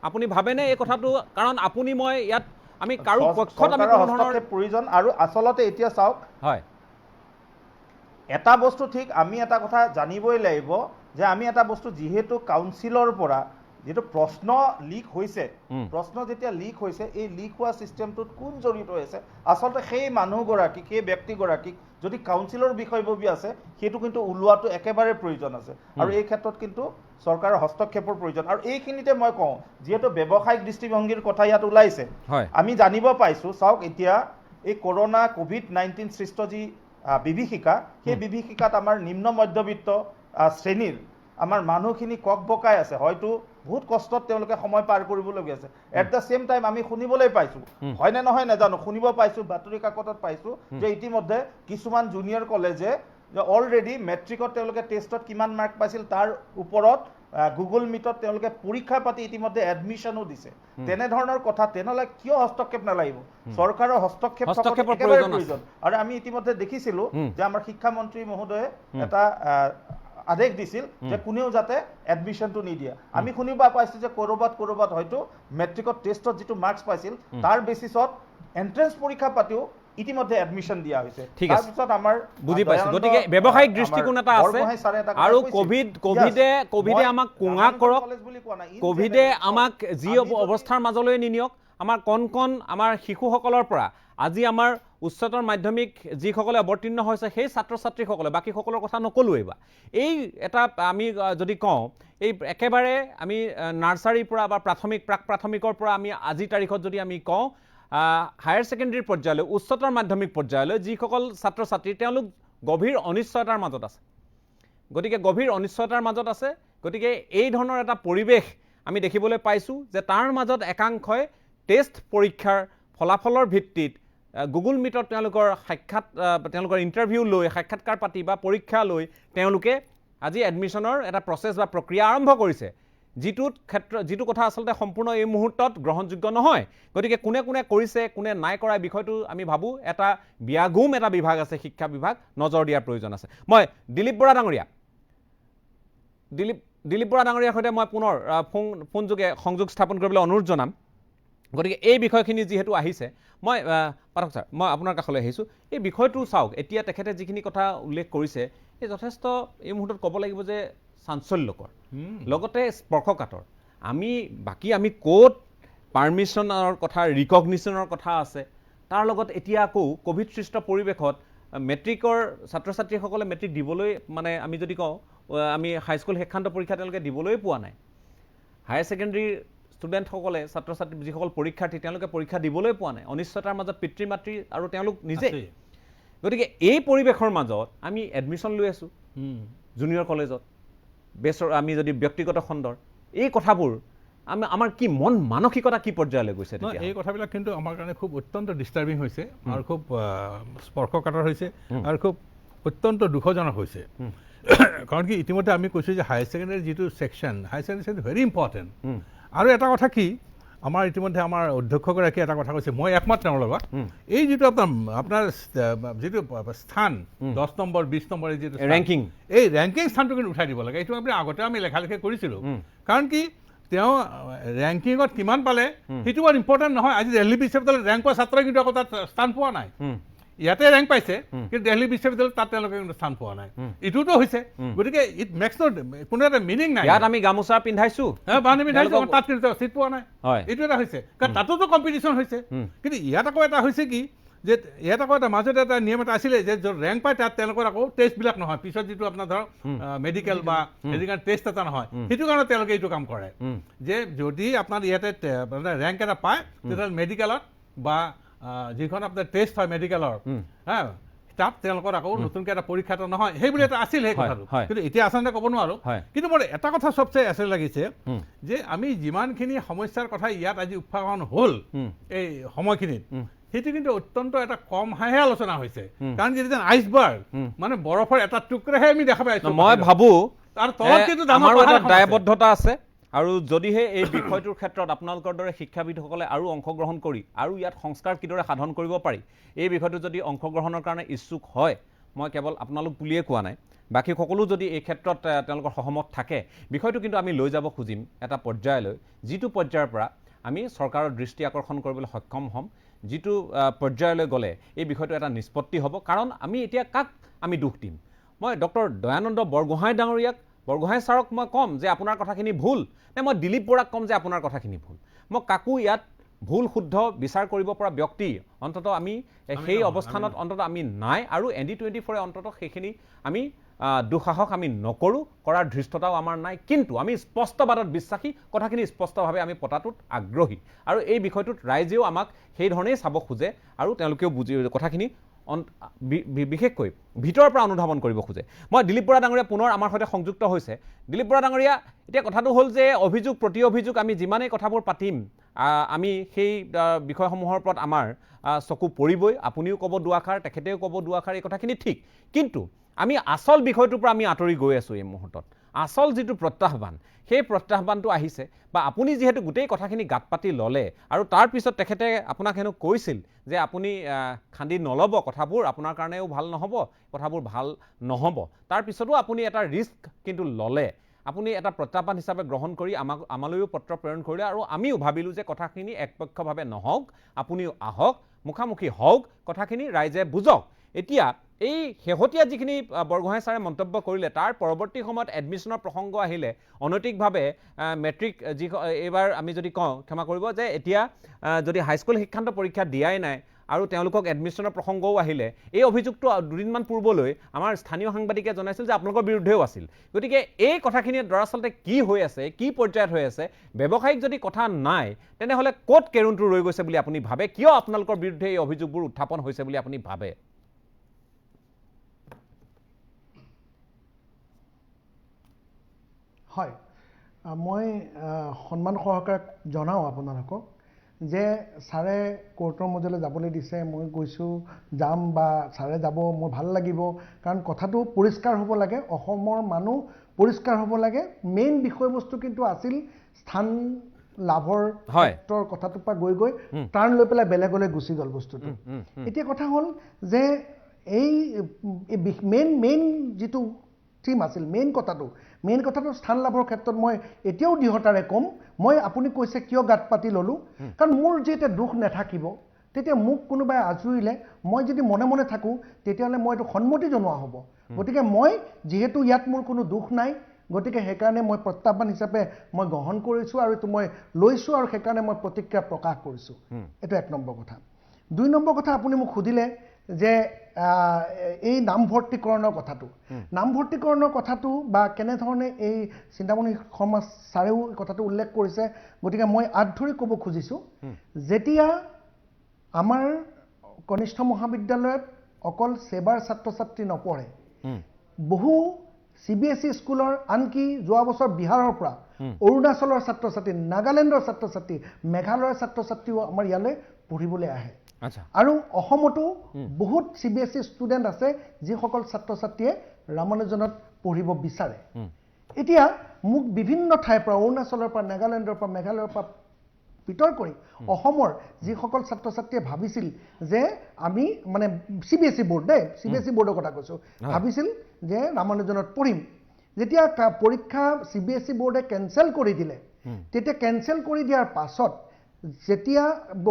আপুনি ভাবেনে এই কথাটো? কাৰণ আপুনি মই ইয়াত আমি কাৰো পক্ষত আমি কোনো ধৰণৰ প্ৰয়োজন। আৰু আচলতে এতিয়া চাওক, হয় এটা বস্তু ঠিক, আমি এটা কথা জানিবই লাগিব যে আমি এটা বস্তু যিহেতু কাউন্সিলৰ পৰা যিটো প্ৰশ্ন লিক হৈছে, প্ৰশ্ন যেতিয়া লিক হৈছে, এই লিক হোৱা ছিষ্টেমটোত কোন জড়িত হৈছে, আচলতে সেই মানুহগৰাকীক, সেই ব্যক্তিগৰাকীক যদি কাউন্সিলৰ বিষয়ববী আছে সেইটো কিন্তু ওলোৱাটো একেবাৰে প্ৰয়োজন আছে। আৰু এই ক্ষেত্ৰত কিন্তু চৰকাৰৰ হস্তক্ষেপৰ প্ৰয়োজন। আৰু এইখিনিতে মই কওঁ, যিহেতু ব্যৱসায়িক দৃষ্টিভংগীৰ কথা ইয়াত ওলাইছে, আমি জানিব পাইছোঁ, চাওক এতিয়া এই কৰোণা COVID-19 সৃষ্ট যি বিভীষিকা, সেই বিভীষিকাত আমাৰ নিম্ন মধ্যবিত্ত শ্ৰেণীৰ আমাৰ মানুহখিনি কক বকাই আছে, হয়তো বহুত কষ্টত তেওঁলোকে সময় পাৰ কৰিবলগীয়া আছে। এট দ্য ছেম টাইম আমি শুনিবলৈ পাইছোঁ, হয়নে নহয় নাজানো, শুনিব পাইছোঁ, বাতৰি কাকতত পাইছোঁ যে ইতিমধ্যে কিছুমান জুনিয়ৰ কলেজে অলৰেডি মেট্ৰিকত তেওঁলোকে টেষ্টত কিমান মাৰ্ক পাইছিল তাৰ ওপৰত গুগল মিটত তেওঁলোকে পৰীক্ষা পাতি ইতিমধ্যে এডমিশ্যনো দিছে। তেনেধৰণৰ কথা, তেনেহ'লে কিয় হস্তক্ষেপ নালাগিব? চৰকাৰৰ হস্তক্ষেপ একেবাৰে প্ৰয়োজন। আৰু আমি ইতিমধ্যে দেখিছিলোঁ যে আমাৰ শিক্ষামন্ত্ৰী মহোদয়ে এটা আদেশ দিছিল যে কোনেও যাতে এডমিশ্যনটো নিদিয়ে। আমি শুনিব পাইছোঁ যে ক'ৰবাত হয়তো মেট্ৰিকত টেষ্টত যিটো মাৰ্কছ পাইছিল তাৰ বেচিছত এণ্ট্ৰেঞ্চ পৰীক্ষা পাতিও ইতিমধ্যে এডমিশ্যন দিয়া হৈছে। তাৰপিছত আমাৰ বুজি পাইছোঁ। গতিকে ব্যৱসায়িক দৃষ্টিকোণ এটা আছে, আৰু কভিডে আমাক কোঙা কৰক, কভিডে আমাক যি অৱস্থাৰ মাজলৈ নিনিয়ক, আমাৰ কণ আমাৰ শিশুসকলৰ পৰা আজি আমাৰ উচ্চতৰ মাধ্যমিক যিসকলে অৱতীৰ্ণ হৈছে সেই ছাত্ৰ ছাত্ৰীসকলে, বাকীসকলৰ কথা নকলোৱেই বা, এই এটা আমি যদি কওঁ, এই একেবাৰে আমি নাৰ্চাৰীৰ পৰা বা প্ৰাক প্ৰাথমিকৰ পৰা আমি আজিৰ তাৰিখত যদি আমি কওঁ হায়াৰ ছেকেণ্ডেৰী পৰ্যায়লৈ, উচ্চতৰ মাধ্যমিক পৰ্যায়লৈ যিসকল ছাত্ৰ ছাত্ৰী, তেওঁলোক গভীৰ অনিশ্চয়তাৰ মাজত আছে। গতিকে গভীৰ অনিশ্চয়তাৰ মাজত আছে। গতিকে এই ধৰণৰ এটা পৰিৱেশ আমি দেখিবলৈ পাইছোঁ যে তাৰ মাজত একাংশই টেষ্ট পৰীক্ষাৰ ফলাফলৰ ভিত্তিত গুগল মিটত তেওঁলোকৰ ইণ্টাৰভিউ লৈ, সাক্ষাৎকাৰ পাতি বা পৰীক্ষা লৈ তেওঁলোকে আজি এডমিশ্যনৰ এটা প্ৰচেছ বা প্ৰক্ৰিয়া আৰম্ভ কৰিছে, যিটো কথা আচলতে সম্পূৰ্ণ এই মুহূৰ্তত গ্ৰহণযোগ্য নহয়। গতিকে কোনে কৰিছে, কোনে নাই কৰা, বিষয়টো আমি ভাবোঁ এটা ব্যাগুম এটা বিভাগ আছে, শিক্ষা বিভাগ, নজৰ দিয়াৰ প্ৰয়োজন আছে। মই দিলীপ বৰা ডাঙৰীয়াৰ সৈতে মই পুনৰ ফোনযোগে সংযোগ স্থাপন কৰিবলৈ অনুৰোধ জনাম। গতিকে এই বিষয়খিনি যিহেতু আহিছে, মই পাঠক ছাৰ, মই আপোনাৰ কাষলৈ আহিছোঁ। এই বিষয়টো চাওক, এতিয়া তেখেতে যিখিনি কথা উল্লেখ কৰিছে এই যথেষ্ট এই মুহূৰ্তত ক'ব লাগিব যে চাঞ্চল্যকৰ, লগতে স্পৰ্শকাতৰ। আমি বাকী আমি ক'ত পাৰ্মিশ্যনৰ কথা ৰিকগনিশ্যনৰ কথা আছে তাৰ লগত এতিয়া আকৌ কোভিড সৃষ্ট পৰিৱেশত মেট্ৰিকৰ ছাত্ৰ ছাত্ৰীসকলে মেট্ৰিক দিবলৈ মানে আমি যদি কওঁ আমি হাইস্কুল শিক্ষান্ত পৰীক্ষা তেওঁলোকে দিবলৈ পোৱা নাই হায়াৰ ছেকেণ্ডেৰী ষ্টুডেণ্টসকলে ছাত্ৰ ছাত্ৰী যিসকল পৰীক্ষাৰ্থী তেওঁলোকে পৰীক্ষা দিবলৈ পোৱা নাই অনিশ্চয়তাৰ মাজত পিতৃ মাতৃ আৰু তেওঁলোক নিজে গতিকে এই পৰিৱেশৰ মাজত আমি এডমিশ্যন লৈ আছোঁ জুনিয়ৰ কলেজত আমি যদি ব্যক্তিগত খণ্ডৰ এই কথাবোৰ আমাৰ কি মন মানসিকতা কি পৰ্যায়লৈ গৈছে এই কথাবিলাক কিন্তু আমাৰ কাৰণে খুব অত্যন্ত ডিষ্টাৰ্বিং হৈছে আৰু খুব স্পৰ্শকাতৰ হৈছে আৰু খুব অত্যন্ত দুখজনক হৈছে কাৰণ কি ইতিমধ্যে আমি কৈছোঁ যে হায়াৰ ছেকেণ্ডেৰী যিটো section higher secondary very important আৰু এটা কথা কি আমাৰ ইতিমধ্যে আমাৰ অধ্যক্ষগৰাকীয়ে এটা কথা কৈছে মই একমত তেওঁৰ লগত এই যিটো আপোনাৰ যিটো স্থান 10 নম্বৰ 20 নম্বৰ এই যিটো ৰেংকিং এই ৰেংকিং স্থানটো কিন্তু উঠাই দিব লাগে এইটো আপুনি আগতে আমি লেখালেখি কৰিছিলোঁ কাৰণ কি তেওঁ ৰেংকিঙত কিমান পালে সেইটো বৰ ইম্পৰ্টেণ্ট নহয় আজি দিল্লী বিশ্ববিদ্যালয়ত ৰেংক পোৱা ছাত্ৰই কিন্তু আকৌ তাত স্থান পোৱা নাই ইয়াতে ৰেংক পাইছে কিন্তু দিল্লী বিশ্ববিদ্যালয়ত তাত তেওঁলোকে কিন্তু স্থান পোৱা নাই এইটোতো হৈছে গতিকে ইট মেক্স ন কোনো এটা মিনিং নাই ইয়াত আমি গামোচা পিন্ধাইছো তাত কিন্তু চিট পোৱা নাই এইটো এটা হৈছে কাৰণ তাতোতো কম্পিটিশ্যন হৈছে কিন্তু ইয়াত আকৌ এটা হৈছে কি যে ইয়াত আকৌ এটা মাজতে এটা নিয়ম এটা আছিলে যে য'ত ৰেংক পায় তাত তেওঁলোকৰ আকৌ টেষ্টবিলাক নহয় পিছত যিটো আপোনাৰ ধৰক মেডিকেল বা হেৰি কাৰণে টেষ্ট এটা নহয় সেইটো কাৰণে তেওঁলোকে এইটো কাম কৰে যে যদি আপোনাৰ ইয়াতে ৰেংক এটা পায় তেতিয়াহ'লে মেডিকেলত বা যিখন আপোনাৰ টেষ্ট হয় মেডিকেলৰ হা তাত তেওঁলোকৰ আকৌ নতুনকৈ এটা পৰীক্ষা এটা নহয় সেইবুলি এটা আছিল সেই কথাটো কিন্তু এতিয়া আচলতে ক'ব নোৱাৰো কিন্তু মোৰ এটা কথা চবচে আছে লাগিছে যে আমি যিমানখিনি সমস্যাৰ কথা ইয়াত আজি উত্থাপন হ'ল এই সময়খিনিত সেইটো কিন্তু অত্যন্ত এটা কম হাঁহে আলোচনা হৈছে কাৰণ কি যেন আইচবাৰ্গ মানে বৰফৰ এটা টুকুৰাহে আমি দেখা পাইছোঁ মই ভাবোঁ তাৰ তলত কিন্তু আমাৰ এটা দায়বদ্ধতা আছে আৰু যদিহে এই বিষয়টোৰ ক্ষেত্ৰত আপোনালোকৰ দৰে শিক্ষাবিদসকলে আৰু অংশগ্ৰহণ কৰি আৰু ইয়াত সংস্কাৰ কিদৰে সাধন কৰিব পাৰি এই বিষয়টো যদি অংশগ্ৰহণৰ কাৰণে ইচ্ছুক হয় মই কেৱল আপোনালোক বুলিয়ে কোৱা নাই বাকী সকলো যদি এই ক্ষেত্ৰত তেওঁলোকৰ সহমত থাকে বিষয়টো কিন্তু আমি লৈ যাব খুজিম এটা পৰ্যায়লৈ যিটো পৰ্যায়ৰ পৰা আমি চৰকাৰৰ দৃষ্টি আকৰ্ষণ কৰিবলৈ সক্ষম হ'ম যিটো পৰ্যায়লৈ গ'লে এই বিষয়টো এটা নিষ্পত্তি হ'ব কাৰণ আমি এতিয়া কাক আমি দুখ দিম মই ডক্টৰ দয়ানন্দ বৰগোহাঁই ডাঙৰীয়াক বৰগোহাঁই ছাৰক মই ক'ম যে আপোনাৰ কথাখিনি ভুল নে মই দিলীপ বৰাক ক'ম যে আপোনাৰ কথাখিনি ভুল মই কাকো ইয়াত ভুল শুদ্ধ বিচাৰ কৰিব পৰা ব্যক্তি অন্ততঃ আমি সেই অৱস্থানত অন্ততঃ আমি নাই আৰু ND24 অন্ততঃ সেইখিনি আমি দুঃসাহস আমি নকৰোঁ কৰাৰ ধৃষ্টতাও আমাৰ নাই কিন্তু আমি স্পষ্টবাদত বিশ্বাসী কথাখিনি স্পষ্টভাৱে আমি পতাটোত আগ্ৰহী আৰু এই বিষয়টোত ৰাইজেও আমাক সেই ধৰণেই চাব খোজে আৰু তেওঁলোকেও বুজি কথাখিনি বিশেষকৈ ভিতৰৰ পৰা অনুধাৱন কৰিব খোজে মই দিলীপ বৰা ডাঙৰীয়া পুনৰ আমাৰ সৈতে সংযুক্ত হৈছে দিলীপ বৰা ডাঙৰীয়া এতিয়া কথাটো হ'ল যে অভিযোগ প্ৰতি অভিযোগ আমি যিমানেই কথাবোৰ পাতিম আমি সেই বিষয়সমূহৰ ওপৰত আমাৰ চকু পৰিবই আপুনিও ক'ব দুআষাৰ তেখেতেও ক'ব দুআষাৰ এই কথাখিনি ঠিক কিন্তু আমি আচল বিষয়টোৰ পৰা আমি আঁতৰি গৈ আছোঁ এই মুহূৰ্তত আচল যিটো প্ৰত্যাহ্বান সেই প্ৰত্যাহ্বানটো আহিছে বা আপুনি যিহেতু গোটেই কথাখিনি গাঁত পাতি ল'লে আৰু তাৰপিছত তেখেতে আপোনাক হেনো কৈছিল যে আপুনি খান্দি নল'ব কথাবোৰ আপোনাৰ কাৰণেও ভাল নহ'ব কথাবোৰ ভাল নহ'ব তাৰপিছতো আপুনি এটা ৰিস্ক কিন্তু ল'লে আপুনি এটা প্ৰত্যাহ্বান হিচাপে গ্ৰহণ কৰি আমালৈও পত্ৰ প্ৰেৰণ কৰিলে আৰু আমিও ভাবিলোঁ যে কথাখিনি একপক্ষভাৱে নহওক আপুনিও আহক মুখামুখি হওক কথাখিনি ৰাইজে বুজক এতিয়া এই শেহতীয়া যিখিনি বৰগোহাঁই ছাৰে মন্তব্য কৰিলে তাৰ পৰৱৰ্তী সময়ত এডমিশ্যনৰ প্ৰসংগ আহিলে অনৈতিকভাৱে মেট্ৰিক যি এইবাৰ আমি যদি কওঁ ক্ষমা কৰিব যে এতিয়া যদি হাইস্কুল শিক্ষান্ত পৰীক্ষা দিয়াই নাই আৰু তেওঁলোকক এডমিশ্যনৰ প্ৰসংগও আহিলে এই অভিযোগটো দুদিনমান পূৰ্বলৈ আমাৰ স্থানীয় সাংবাদিকে জনাইছিল যে আপোনালোকৰ বিৰুদ্ধেও আছিল গতিকে এই কথাখিনি দৰাচলতে কি হৈ আছে কি পৰ্যায়ত হৈ আছে ব্যৱসায়িক যদি কথা নাই তেনেহ'লে ক'ত কেৰুণটো ৰৈ গৈছে বুলি আপুনি ভাবে কিয় আপোনালোকৰ বিৰুদ্ধে এই অভিযোগবোৰ উত্থাপন হৈছে বুলি আপুনি ভাবে হয় মই সন্মান সহকাৰে জনাওঁ আপোনালোকক যে ছাৰে কোৰ্টৰ মজিয়ালৈ যাবলৈ দিছে মই গৈছোঁ যাম বা ছাৰে যাব মোৰ ভাল লাগিব কাৰণ কথাটো পৰিষ্কাৰ হ'ব লাগে অসমৰ মানুহ পৰিষ্কাৰ হ'ব লাগে মেইন বিষয়বস্তু কিন্তু আছিল স্থান লাভৰ ক্ষেত্ৰৰ কথাটোৰ পৰা গৈ টাৰ্ণ লৈ পেলাই বেলেগলৈ গুচি গ'ল বস্তুটো এতিয়া কথা হ'ল যে এই মেইন যিটো থিম আছিল মেইন কথাটো স্থান লাভৰ ক্ষেত্ৰত মই এতিয়াও দৃঢ়তাৰে ক'ম মই আপুনি কৈছে কিয় গাঁত পাতি ল'লোঁ কাৰণ মোৰ যেতিয়া দুখ নাথাকিব তেতিয়া মোক কোনোবাই আজুৰিলে মই যদি মনে মনে থাকোঁ তেতিয়াহ'লে মই এইটো সন্মতি জনোৱা হ'ব গতিকে মই যিহেতু ইয়াত মোৰ কোনো দুখ নাই গতিকে সেইকাৰণে মই প্ৰত্যাহ্বান হিচাপে মই গ্ৰহণ কৰিছোঁ আৰু এইটো মই লৈছোঁ আৰু সেইকাৰণে মই প্ৰতিক্ৰিয়া প্ৰকাশ কৰিছোঁ এইটো 1 নম্বৰ কথা 2 নম্বৰ কথা আপুনি মোক সুধিলে যে এই নামভৰ্তিকৰণৰ কথাটো বা কেনেধৰণে এই চিন্তামণি শৰ্মা ছাৰেও কথাটো উল্লেখ কৰিছে গতিকে মই আঁত ধৰি ক'ব খুজিছোঁ যেতিয়া আমাৰ কনিষ্ঠ মহাবিদ্যালয়ত অকল সেৱাৰ ছাত্ৰ ছাত্ৰী নপঢ়ে বহু CBSE স্কুলৰ আনকি যোৱা বছৰ বিহাৰৰ পৰা অৰুণাচলৰ ছাত্ৰ ছাত্ৰী নাগালেণ্ডৰ ছাত্ৰ ছাত্ৰী মেঘালয়ৰ ছাত্ৰ ছাত্ৰীও আমাৰ ইয়ালৈ পঢ়িবলৈ আহে আৰু অসমতো বহুত CBSE ষ্টুডেণ্ট আছে যিসকল ছাত্ৰ ছাত্ৰীয়ে ৰামানুজনত পঢ়িব বিচাৰে এতিয়া মোক বিভিন্ন ঠাইৰ পৰা অৰুণাচলৰ পৰা নাগালেণ্ডৰ পৰা মেঘালয়ৰ পৰা পিটৰ কৰি অসমৰ যিসকল ছাত্ৰ ছাত্ৰীয়ে ভাবিছিল যে আমি মানে CBSE বোৰ্ড CBSE বোৰ্ডৰ কথা কৈছোঁ ভাবিছিল যে ৰামানুজনত পঢ়িম যেতিয়া পৰীক্ষা CBSE বোৰ্ডে কেনচেল কৰি দিলে তেতিয়া কেনচেল কৰি দিয়াৰ পাছত যেতিয়া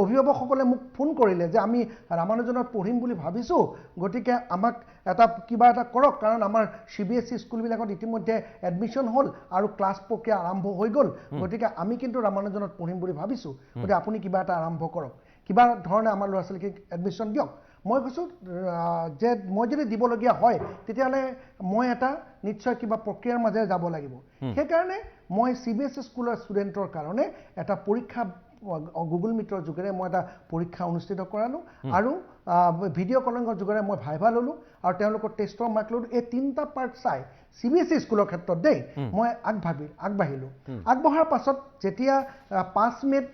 অভিভাৱকসকলে মোক ফোন কৰিলে যে আমি ৰামানুজনত পঢ়িম বুলি ভাবিছোঁ গতিকে আমাক কিবা এটা কৰক কাৰণ আমাৰ CBSE স্কুলবিলাকত ইতিমধ্যে এডমিশ্যন হ'ল আৰু ক্লাছ প্ৰক্ৰিয়া আৰম্ভ হৈ গ'ল গতিকে আমি কিন্তু ৰামানুজনত পঢ়িম বুলি ভাবিছোঁ গতিকে আপুনি কিবা এটা আৰম্ভ কৰক কিবা ধৰণে আমাৰ ল'ৰা ছোৱালীক এডমিশ্যন দিয়ক মই কৈছোঁ যে মই যদি দিবলগীয়া হয় তেতিয়াহ'লে মই এটা নিশ্চয় কিবা প্ৰক্ৰিয়াৰ মাজেৰে যাব লাগিব সেইকাৰণে মই CBSE স্কুলৰ ষ্টুডেণ্টৰ কাৰণে এটা পৰীক্ষা গুগল মিটৰ যোগেৰে মই এটা পৰীক্ষা অনুষ্ঠিত কৰালোঁ আৰু ভিডিঅ' কলিঙৰ যোগেৰে মই ভাইভা ল'লোঁ আৰু তেওঁলোকৰ টেষ্টৰ মাৰ্ক ল'লোঁ এই 3টা পাৰ্ট চাই CBSE স্কুলৰ ক্ষেত্ৰত মই আগবাঢ়িলোঁ আগবঢ়াৰ পাছত যেতিয়া 5 মে'ত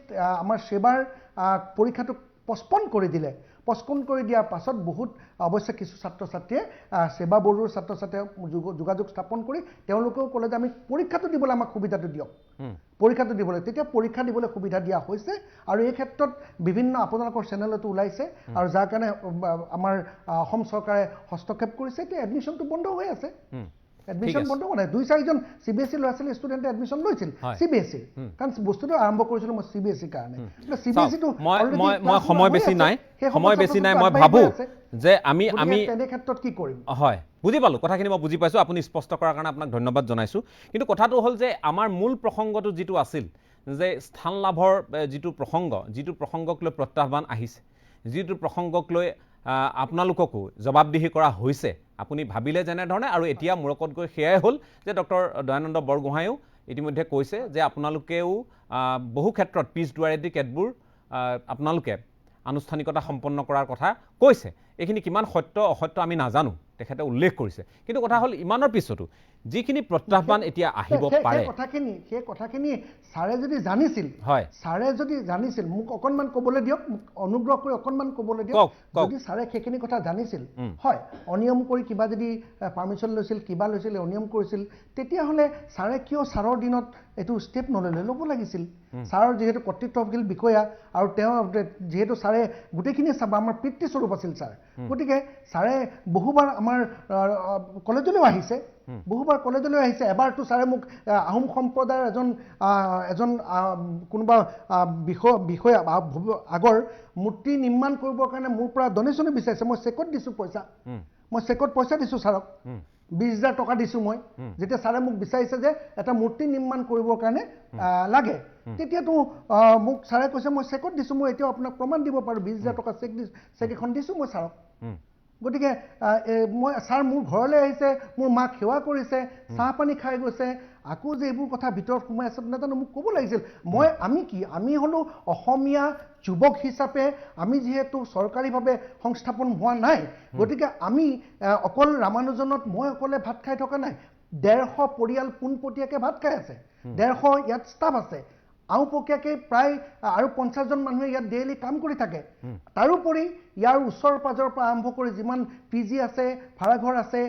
আমাৰ সেৱাৰ পৰীক্ষাটো পষ্টপন কৰি দিয়াৰ পাছত বহুত অৱশ্যে কিছু ছাত্ৰ ছাত্ৰীয়ে সেৱা বৰ্ডৰ ছাত্ৰ ছাত্ৰীয়ে যোগাযোগ স্থাপন কৰি তেওঁলোকেও ক'লে যে আমি পৰীক্ষাটো দিবলৈ আমাক সুবিধাটো দিয়ক পৰীক্ষাটো দিবলৈ তেতিয়া পৰীক্ষা দিবলৈ সুবিধা দিয়া হৈছে আৰু এই ক্ষেত্ৰত বিভিন্ন আপোনালোকৰ চেনেলতো ওলাইছে আৰু যাৰ কাৰণে আমাৰ অসম চৰকাৰে হস্তক্ষেপ কৰিছে এতিয়া এডমিশ্যনটো বন্ধ হৈ আছে এডমিশ্যন বন্ধ হোৱা নাই 2-4জন CBSE ল'ৰা ছোৱালী ষ্টুডেণ্টে এডমিশ্যন লৈছিল CBSE কাৰণ বস্তুটো আৰম্ভ কৰিছিলোঁ মই CBSE কাৰণে CBSEটো মই সময় বেছি নাই মই ভাবোঁ যে আমি তেনে ক্ষেত্ৰত কি কৰিম হয় বুজি পালোঁ কথাখিনি মই বুজি পাইছোঁ আপুনি স্পষ্ট কৰাৰ কাৰণে আপোনাক ধন্যবাদ জনাইছোঁ কিন্তু কথাটো হ'ল যে আমাৰ মূল প্ৰসংগটো যিটো আছিল যে স্থান লাভৰ যিটো প্ৰসংগক লৈ প্ৰত্যাহ্বান আহিছে যিটো প্ৰসংগক লৈ আপোনালোককো জবাবদিহি কৰা হৈছে আপুনি ভাবিলে যেনেধৰণে আৰু এতিয়া মূৰকত গৈ সেয়াই হ'ল যে ডক্টৰ দয়ানন্দ বৰগোহাঁয়েও ইতিমধ্যে কৈছে যে আপোনালোকেও বহু ক্ষেত্ৰত পিছ দুৱাৰেদি কেতবোৰ আপোনালোকে আনুষ্ঠানিকতা সম্পন্ন কৰাৰ কথা কৈছে এইখিনি কিমান সত্য অসত্য আমি নাজানো তেখেতে উল্লেখ কৰিছে কিন্তু কথা হ'ল ইমানৰ পিছতো যিখিনি প্ৰত্যাহ্বান এতিয়া আহিব পাৰে সেই কথাখিনি ছাৰে যদি জানিছিল মোক অকণমান ক'বলৈ দিয়ক মোক অনুগ্ৰহ কৰি অকণমান ক'বলৈ দিয়ক যদি ছাৰে সেইখিনি কথা জানিছিল হয় অনিয়ম কৰি কিবা যদি পাৰ্মিশ্যন লৈছিল কিবা লৈছিল অনিয়ম কৰিছিল তেতিয়াহ'লে ছাৰে কিয় ছাৰৰ দিনত এইটো ষ্টেপ ল'ব লাগিছিল ছাৰৰ যিহেতু কৰ্তৃত্বশীল বিষয়া আৰু তেওঁ যিহেতু ছাৰে গোটেইখিনি আমাৰ পিতৃস্বৰূপ আছিল ছাৰ গতিকে ছাৰে বহুবাৰ আমাৰ কলেজলৈও আহিছে এবাৰতো ছাৰে মোক আহোম সম্প্ৰদায়ৰ এজন কোনোবা বিষয়া আগৰ মূৰ্তি নিৰ্মাণ কৰিবৰ কাৰণে মোৰ পৰা ডনেশ্যনো বিচাৰিছে মই চেকত দিছোঁ পইচা দিছোঁ ছাৰক 20,000 টকা দিছোঁ মই যেতিয়া ছাৰে মোক বিচাৰিছে যে এটা মূৰ্তি নিৰ্মাণ কৰিবৰ কাৰণে লাগে তেতিয়াতো মোক ছাৰে কৈছে মই চেকত দিছোঁ মই এতিয়াও আপোনাক প্ৰমাণ দিব পাৰোঁ 20,000 টকা চেক এখন দিছোঁ মই ছাৰক গতিকে মই ছাৰ মোৰ ঘৰলৈ আহিছে মোৰ মাক সেৱা কৰিছে চাহ পানী খাই গৈছে আকৌ যে এইবোৰ কথা ভিতৰত সোমাই আছে নাজানো মোক ক'ব লাগিছিল আমি হ'লো অসমীয়া যুৱক হিচাপে আমি যিহেতু চৰকাৰীভাৱে সংস্থাপন হোৱা নাই গতিকে আমি অকল ৰামানুজনত মই অকলে ভাত খাই থকা নাই 150 পৰিয়াল পোনপটীয়াকৈ ভাত খাই আছে 150 ইয়াত ষ্টাফ আছে আওপকীয়াকৈ প্ৰায় আৰু 50জন মানুহে ইয়াত ডেইলি কাম কৰি থাকে তাৰোপৰি ইয়াৰ ওচৰ পাজৰ পৰা আৰম্ভ কৰি যিমান PG আছে ভাড়াঘৰ আছে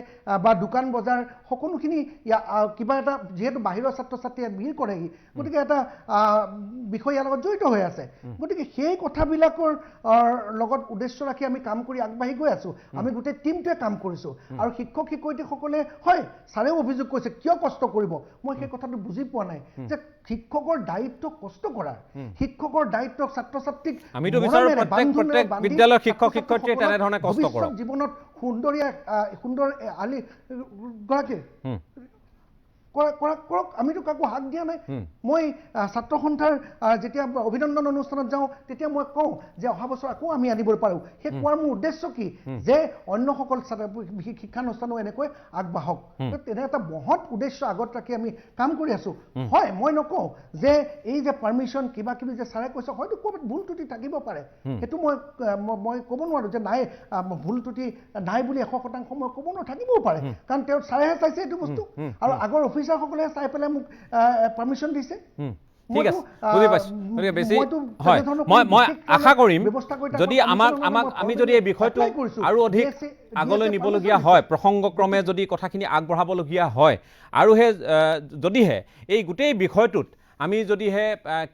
বা দোকান বজাৰ সকলোখিনি কিবা এটা যিহেতু বাহিৰৰ ছাত্ৰ ছাত্ৰীয়ে ভিৰ কৰেহি গতিকে এটা বিষয় ইয়াৰ লগত জড়িত হৈ আছে গতিকে সেই কথাবিলাকৰ লগত উদ্দেশ্য ৰাখি আমি কাম কৰি আগবাঢ়ি গৈ আছোঁ আমি গোটেই টীমটোৱে কাম কৰিছোঁ আৰু শিক্ষক শিক্ষয়িত্ৰীসকলে হয় ছাৰেও অভিযোগ কৰিছে কিয় কষ্ট কৰিব মই সেই কথাটো বুজি পোৱা নাই যে শিক্ষকৰ দায়িত্ব কষ্ট কৰাৰ শিক্ষকৰ দায়িত্ব ছাত্ৰ ছাত্ৰীক আমিতো বিচাৰো প্ৰত্যেক বিদ্যালয়ৰ শিক্ষক শিক্ষয়িত্ৰীয়ে তেনেধৰণে কষ্ট কৰক জীৱনত সুন্দৰ আলি গৰাকী কৰক আমিতো কাকো হাক দিয়া নাই মই ছাত্ৰ সন্থাৰ যেতিয়া অভিনন্দন অনুষ্ঠানত যাওঁ তেতিয়া মই কওঁ যে অহা বছৰ আকৌ আমি আনিব পাৰোঁ সেই কোৱাৰ মোৰ উদ্দেশ্য কি যে অন্যসকল শিক্ষানুষ্ঠানো এনেকৈ আগবাঢ়ক তেনে এটা মহৎ উদ্দেশ্য আগত ৰাখি আমি কাম কৰি আছোঁ হয় মই নকওঁ যে এই যে পাৰ্মিশ্যন কিবা কিবি যে ছাৰে কৈছে হয়তো ক'ৰবাত ভুল ত্ৰুটি থাকিব পাৰে সেইটো মই ক'ব নোৱাৰোঁ যে নাই ভুল ত্ৰুটি নাই বুলি 100% মই ক'ব নাথাকিবও পাৰে কাৰণ তেওঁ ছাৰেহে চাইছে এইটো বস্তু আৰু আগৰ অফিচাৰসকলে চাই পেলাই মোক পাৰ্মিশ্যন দিছে ঠিক আছে বুজি পাইছোঁ গতিকে বেছি হয় মই আশা কৰিম যদি আমি যদি এই বিষয়টো আৰু অধিক আগলৈ নিবলগীয়া হয় প্ৰসংগক্ৰমে যদি কথাখিনি আগবঢ়াবলগীয়া হয় আৰু যদিহে এই গোটেই বিষয়টোত আমি যদিহে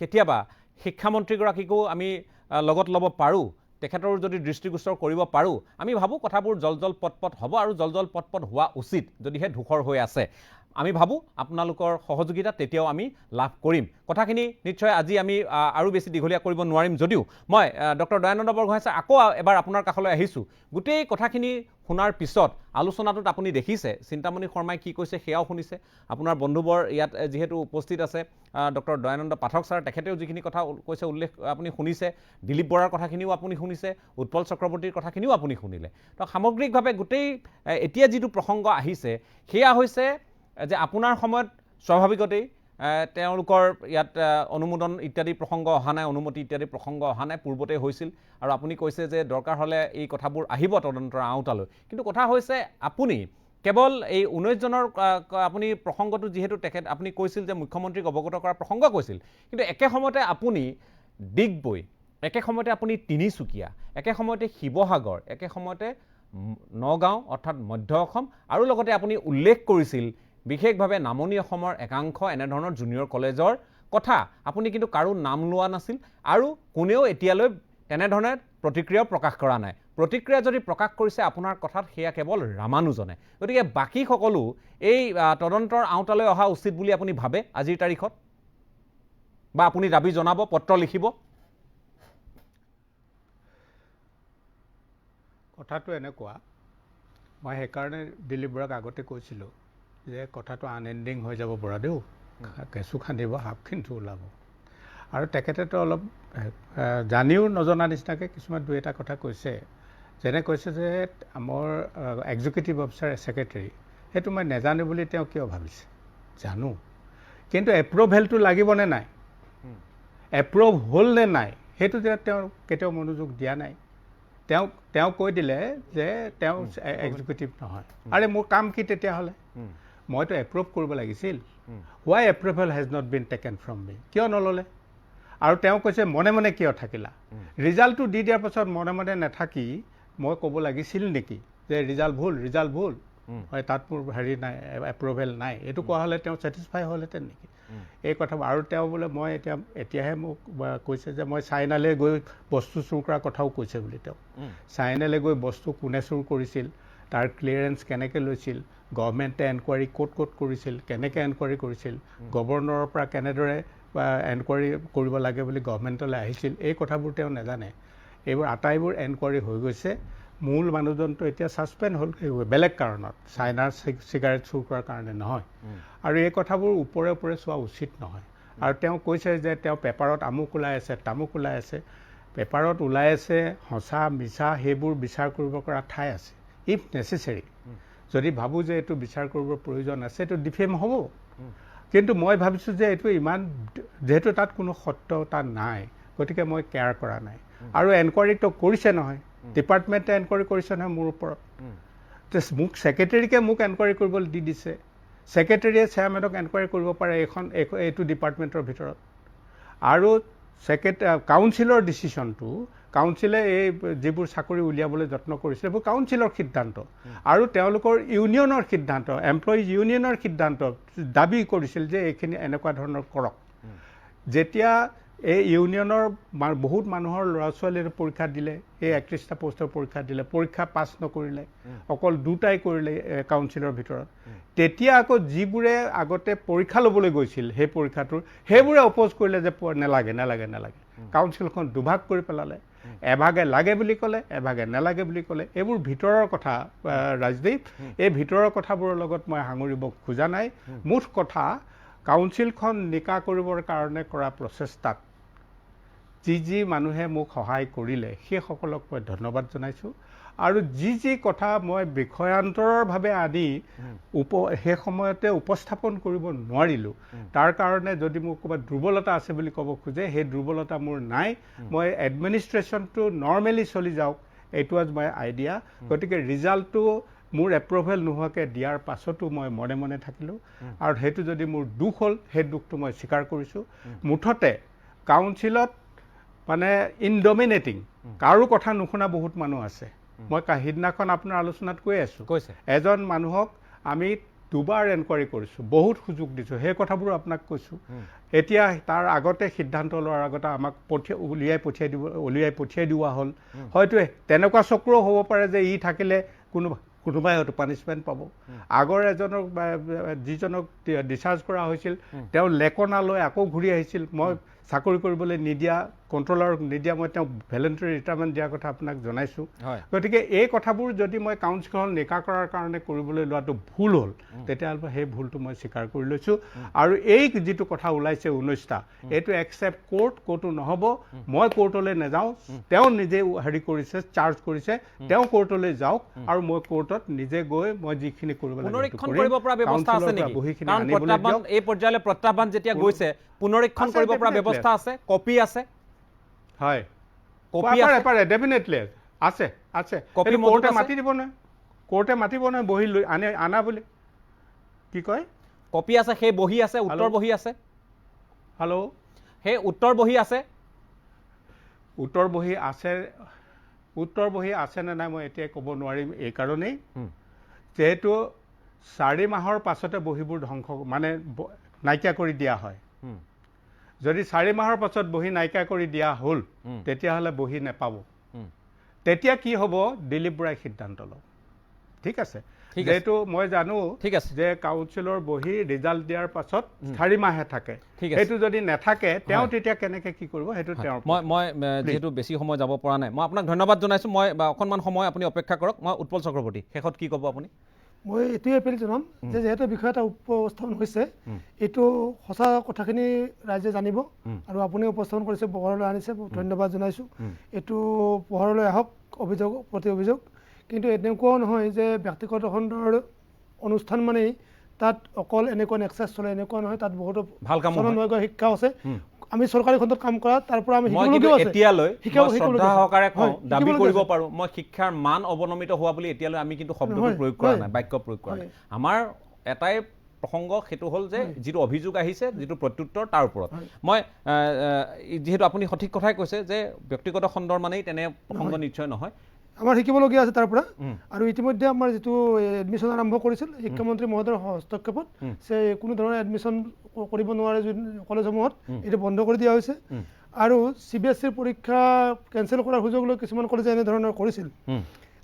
কেতিয়াবা শিক্ষামন্ত্ৰীগৰাকীকো আমি লগত ল'ব পাৰোঁ তেখেতৰ যদি দৃষ্টিগোচৰ কৰিব পাৰোঁ আমি ভাবোঁ কথাবোৰ জল পটপট হ'ব আৰু জল পটপট হোৱা উচিত যদিহে ধূসৰ হৈ আছে আমি ভাবোঁ আপোনালোকৰ সহযোগিতা তেতিয়াও আমি লাভ কৰিম কথাখিনি নিশ্চয় আজি আমি আৰু বেছি দীঘলীয়া কৰিব নোৱাৰিম যদিও মই ডক্টৰ দয়ানন্দ বৰগোহাঁই ছাৰ আকৌ এবাৰ আপোনাৰ কাষলৈ আহিছোঁ গোটেই কথাখিনি শুনাৰ পিছত আলোচনাটোত আপুনি দেখিছে চিন্তামণি শৰ্মাই কি কৈছে সেয়াও শুনিছে আপোনাৰ বন্ধুবৰ ইয়াত যিহেতু উপস্থিত আছে ডক্টৰ দয়ানন্দ পাঠক ছাৰ তেখেতেও যিখিনি কথা কৈছে উল্লেখ আপুনি শুনিছে দিলীপ বৰাৰ কথাখিনিও আপুনি শুনিছে উৎপল চক্ৰৱৰ্তীৰ কথাখিনিও আপুনি শুনিলে তো সামগ্ৰিকভাৱে গোটেই এতিয়া যিটো প্ৰসংগ আহিছে সেয়া হৈছে যে আপোনাৰ সময়ত স্বাভাৱিকতেই তেওঁলোকৰ ইয়াত অনুমোদন ইত্যাদি প্ৰসংগ অহা নাই অনুমতি ইত্যাদি প্ৰসংগ অহা নাই পূৰ্বতে হৈছিল আৰু আপুনি কৈছে যে দৰকাৰ হ'লে এই কথাবোৰ আহিব তদন্তৰ আওতালৈ কিন্তু কথা হৈছে আপুনি কেৱল এই 19 জনৰ আপুনি প্ৰসংগটো যিহেতু তেখেত আপুনি কৈছিল যে মুখ্যমন্ত্ৰীক অৱগত কৰাৰ প্ৰসংগ কৈছিল কিন্তু একে সময়তে আপুনি ডিগবৈ একে সময়তে আপুনি তিনিচুকীয়া একে সময়তে শিৱসাগৰ একে সময়তে নগাঁও অৰ্থাৎ মধ্য অসম আৰু লগতে আপুনি উল্লেখ কৰিছিল বিশেষভাৱে নামনি অসমৰ একাংশ এনেধৰণৰ জুনিয়ৰ কলেজৰ কথা আপুনি কিন্তু কাৰো নাম লোৱা নাছিল আৰু কোনেও এতিয়ালৈ তেনেধৰণে প্ৰতিক্ৰিয়া প্ৰকাশ কৰা নাই প্ৰতিক্ৰিয়া যদি প্ৰকাশ কৰিছে আপোনাৰ কথাত সেয়া কেৱল ৰামানুজনে গতিকে বাকী সকলো এই তদন্তৰ আওতালৈ অহা উচিত বুলি আপুনি ভাবে আজিৰ তাৰিখত বা আপুনি দাবী জনাব পত্ৰ লিখিব কথাটো এনেকুৱা মই সেইকাৰণে দিলীপ বৰাক আগতে কৈছিলোঁ যে কথাটো আনএণ্ডিং হৈ যাব বৰাদেউ কেঁচু খান্দিব সাপ কিন্তু ওলাব আৰু তেখেতেতো অলপ জানিও নজনা নিচিনাকৈ কিছুমান দুই এটা কথা কৈছে যেনে কৈছে যে আমাৰ এক্সিকিউটিভ অফিচাৰ ছেক্ৰেটাৰী সেইটো মই নেজানো বুলি তেওঁ কিয় ভাবিছে জানো কিন্তু এপ্ৰুভেলটো লাগিবনে নাই এপ্ৰুভ হ'ল নে নাই সেইটো যে তেওঁ কেতিয়াও মনোযোগ দিয়া নাই তেওঁ কৈ দিলে যে তেওঁ এক্সিকিউটিভ নহয় আৰে মোৰ কাম কি তেতিয়াহ'লে মইতো এপ্ৰুভ কৰিব লাগিছিল why approval has not been taken from me কিয় নল'লে আৰু তেওঁ কৈছে মনে মনে কিয় থাকিলা ৰিজাল্টটো দি দিয়াৰ পাছত মনে মনে নাথাকি মই ক'ব লাগিছিল নেকি যে ৰিজাল্ট ভুল হয় তাত মোৰ হেৰি নাই এপ্ৰুভেল নাই এইটো কোৱা হ'লে তেওঁ ছেটিছফাই হ'লহেঁতেন নেকি এই কথা আৰু তেওঁ বোলে মই এতিয়াহে মোক কৈছে যে মই চাইনালৈ গৈ বস্তু চুৰ কৰাৰ কথাও কৈছে বুলি তেওঁ চাইনালৈ গৈ বস্তু কোনে চুৰ কৰিছিল তাৰ ক্লিয়াৰেঞ্চ কেনেকৈ লৈছিল গভৰ্ণমেণ্টে এনকুৱাৰী ক'ত কৰিছিল কেনেকৈ এনকুৱাৰী কৰিছিল গভৰ্ণৰৰ পৰা কেনেদৰে এনকুৱাৰী কৰিব লাগে বুলি গভৰ্ণমেণ্টলৈ আহিছিল এই কথাবোৰ তেওঁ নাজানে এইবোৰ আটাইবোৰ এনকুৱাৰী হৈ গৈছে মূল মানুহজনটো এতিয়া ছাছপেণ্ড হ'ল বেলেগ কাৰণত চাইনাৰ চিগাৰেট চুৰ কৰাৰ কাৰণে নহয় আৰু এই কথাবোৰ ওপৰে চোৱা উচিত নহয় আৰু তেওঁ কৈছে যে তেওঁ পেপাৰত আমুক ওলাই আছে তামুক ওলাই আছে পেপাৰত ওলাই আছে সঁচা মিছা সেইবোৰ বিচাৰ কৰিব পৰা ঠাই আছে ইফ নেচেচেৰী যদি ভাবোঁ যে এইটো বিচাৰ কৰিবৰ প্ৰয়োজন আছে এইটো ডিফেম হ'ব কিন্তু মই ভাবিছোঁ যে এইটো ইমান যেহেতু তাত কোনো সত্যতা নাই গতিকে মই কেয়াৰ কৰা নাই আৰু এনকুৱাৰীটো কৰিছে নহয় ডিপাৰ্টমেণ্টে এনকুৱাৰী কৰিছে নহয় মোৰ ওপৰত মোক ছেক্ৰেটাৰীকে মোক এনকুৱাৰী কৰিবলৈ দি দিছে ছেক্ৰেটাৰীয়ে চেয়াৰমেনক এনকুৱাৰী কৰিব পাৰে এইটো ডিপাৰ্টমেণ্টৰ ভিতৰত আৰু কাউন্সিলৰ ডিচিশ্যনটো কাউন্সিলে এই যিবোৰ চাকৰি উলিয়াবলৈ যত্ন কৰিছিলে সেইবোৰ কাউন্সিলৰ সিদ্ধান্ত আৰু তেওঁলোকৰ ইউনিয়নৰ সিদ্ধান্ত এমপ্লয়িজ ইউনিয়নৰ সিদ্ধান্ত দাবী কৰিছিল যে এইখিনি এনেকুৱা ধৰণৰ কৰক যেতিয়া এই ইউনিয়নৰ বহুত মানুহৰ ল'ৰা ছোৱালীৰ পৰীক্ষা দিলে এই 31টা পোষ্টৰ পৰীক্ষা দিলে পৰীক্ষা পাছ নকৰিলে অকল দুটাই কৰিলে কাউন্সিলৰ ভিতৰত তেতিয়া আকৌ যিবোৰে আগতে পৰীক্ষা ল'বলৈ গৈছিল সেই পৰীক্ষাটোৰ সেইবোৰে অপ'জ কৰিলে যে নালাগে কাউন্সিলখন দুভাগ কৰি পেলালে এভাগে লাগে বুলি ক'লে এভাগে নালাগে বুলি ক'লে এইবোৰ ভিতৰৰ কথা ৰাজদীপ এই ভিতৰৰ কথাবোৰৰ লগত মই সাঙুৰিব খোজা নাই মুঠ কথা কাউন্সিলখন নিকা কৰিবৰ কাৰণে কৰা প্ৰচেষ্টাত যি মানুহে মোক সহায় কৰিলে সেইসকলক মই ধন্যবাদ জনাইছোঁ আৰু যি কথা মই বিষয়ান্তৰভাৱে আনি সেই সময়তে উপস্থাপন কৰিব নোৱাৰিলোঁ তাৰ কাৰণে যদি মোৰ ক'ৰবাত দুৰ্বলতা আছে বুলি ক'ব খোজে সেই দুৰ্বলতা মোৰ নাই মই এডমিনিষ্ট্ৰেশ্যনটো নৰ্মেলি চলি যাওক এইটো ৱাজ মাই আইডিয়া গতিকে ৰিজাল্টটো মোৰ এপ্ৰুভেল নোহোৱাকৈ দিয়াৰ পাছতো মই মনে মনে থাকিলোঁ আৰু সেইটো যদি মোৰ দুখ হ'ল সেই দুখটো মই স্বীকাৰ কৰিছোঁ মুঠতে কাউন্সিলত মানে ইনডমিনেটিং কাৰো কথা নুশুনা বহুত মানুহ আছে মই সিদিনাখন আপোনাৰ আলোচনাত কৈ আছোঁ এজন মানুহক আমি দুবাৰ এনকুৱাৰী কৰিছোঁ বহুত সুযোগ দিছোঁ সেই কথাবোৰ আপোনাক কৈছোঁ এতিয়া তাৰ আগতে সিদ্ধান্ত লোৱাৰ আগতে আমাক উলিয়াই পঠিয়াই দিয়া হ'ল হয়তো তেনেকুৱা চক্ৰও হ'ব পাৰে যে ই থাকিলে কোনোবাই হয়তো পানিছমেণ্ট পাব আগৰ এজনক যিজনক ডিচাৰ্জ কৰা হৈছিল তেওঁ লেকনালৈ আকৌ ঘূৰি আহিছিল মই চাকৰি কৰিবলৈ নিদিয়া কণ্ট্ৰলাৰক নিদিয়া মই তেওঁ ভলেণ্টাৰী ৰিটায়াৰমেণ্ট দিয়াৰ কথা আপোনাক জনাইছোঁ গতিকে এই কথাবোৰ যদি মই কাউন্সিলখন নিকা কৰাৰ কাৰণে কৰিবলৈ লোৱাটো ভুল হ'ল তেতিয়াহ'লে সেই ভুলটো মই স্বীকাৰ কৰি লৈছোঁ আৰু এই যিটো কথা ওলাইছে 19টা এইটো একচেপ্ট কোৰ্টো নহ'ব মই কোৰ্টলৈ নাযাওঁ তেওঁ নিজে হেৰি কৰিছে চাৰ্জ কৰিছে তেওঁ কোৰ্টলৈ যাওক আৰু মই কোৰ্টত নিজে গৈ মই যিখিনি কৰিব লাগে পুনৰীক্ষণ কৰিব পৰা ব্যৱস্থা আছে নেকি কাৰণ প্ৰত্যাহ্বান এই পৰ্যায়লৈ প্ৰত্যাহ্বান যেতিয়া গৈছে পুনৰীক্ষণ কৰিব পৰা ব্যৱস্থা আছে কপি আছে হয় কপি আছে ডেফিনেটলি আছে কপি কোৰ্টে মাতি দিব নহয় বহি লৈ আনা বুলি কি কয় কপি আছে সেই বহি আছে উত্তৰ বহি আছে হেল্ল' সেই উত্তৰ বহি আছে উত্তৰ বহি আছে নে নাই মই এতিয়া ক'ব নোৱাৰিম এই কাৰণেই যেহেতু 4 মাহৰ পাছতে বহিবোৰ ধ্বংস মানে নাইকিয়া কৰি দিয়া হয় যদি 4 মাহৰ পাছত বহি নাইকিয়া কৰি দিয়া হ'ল তেতিয়াহ'লে বহি নেপাব তেতিয়া কি হ'ব দিলীপ বৰাই সিদ্ধান্ত লওক ঠিক আছে যেহেতু মই জানো যে কাউন্সিলৰ বহি ৰিজাল্ট দিয়াৰ পাছত 4 মাহে থাকে সেইটো যদি নাথাকে তেওঁ তেতিয়া কেনেকৈ কি কৰিব সেইটো তেওঁ মই যেহেতু বেছি সময় যাব পৰা নাই মই আপোনাক ধন্যবাদ জনাইছোঁ মই অকণমান সময় আপুনি অপেক্ষা কৰক মই উৎপল চক্ৰৱৰ্তী শেষত কি ক'ব আপুনি মই এইটোৱে এপিল জনাম যে যিহেতু বিষয় এটা উপস্থাপন হৈছে এইটো সঁচা কথাখিনি ৰাইজে জানিব আৰু আপুনি উপস্থাপন কৰিছে পোহৰলৈ আনিছে ধন্যবাদ জনাইছোঁ এইটো পোহৰলৈ আহক অভিযোগ প্ৰতি অভিযোগ কিন্তু এনেকুৱাও নহয় যে ব্যক্তিগত খণ্ডৰ অনুষ্ঠান মানেই তাত অকল এনেকুৱা নেক্সাছ চলে এনেকুৱা নহয় তাত বহুতো ভাল কাম শিক্ষা আছে আমি চৰকাৰী খণ্ডত কাম কৰা তাৰ পৰা আমি এতিয়ালৈ শ্ৰদ্ধা সহকাৰে দাবী কৰিব পাৰোঁ মই শিক্ষাৰ মান অৱনমিত হোৱা বুলি এতিয়ালৈ আমি কিন্তু শব্দটো প্ৰয়োগ কৰা নাই বাক্য প্ৰয়োগ কৰা নাই আমাৰ এটাই প্ৰসংগ সেইটো হ'ল যে যিটো অভিযোগ আহিছে যিটো প্ৰত্যুত্তৰ তাৰ ওপৰত মই যিহেতু আপুনি সঠিক কথাই কৈছে যে ব্যক্তিগত খণ্ডৰ মানেই তেনে প্ৰসংগ নিশ্চয় নহয় আমাৰ শিকিবলগীয়া আছে তাৰ পৰা আৰু ইতিমধ্যে আমাৰ যিটো এডমিশ্যন আৰম্ভ কৰিছিল শিক্ষামন্ত্ৰী মহোদয়ৰ হস্তক্ষেপত যে কোনো ধৰণৰ এডমিশ্যন কৰিব নোৱাৰে কলেজসমূহত এইটো বন্ধ কৰি দিয়া হৈছে আৰু CBSE পৰীক্ষা কেঞ্চেল কৰাৰ সুযোগ লৈ কিছুমান কলেজে এনেধৰণৰ কৰিছিল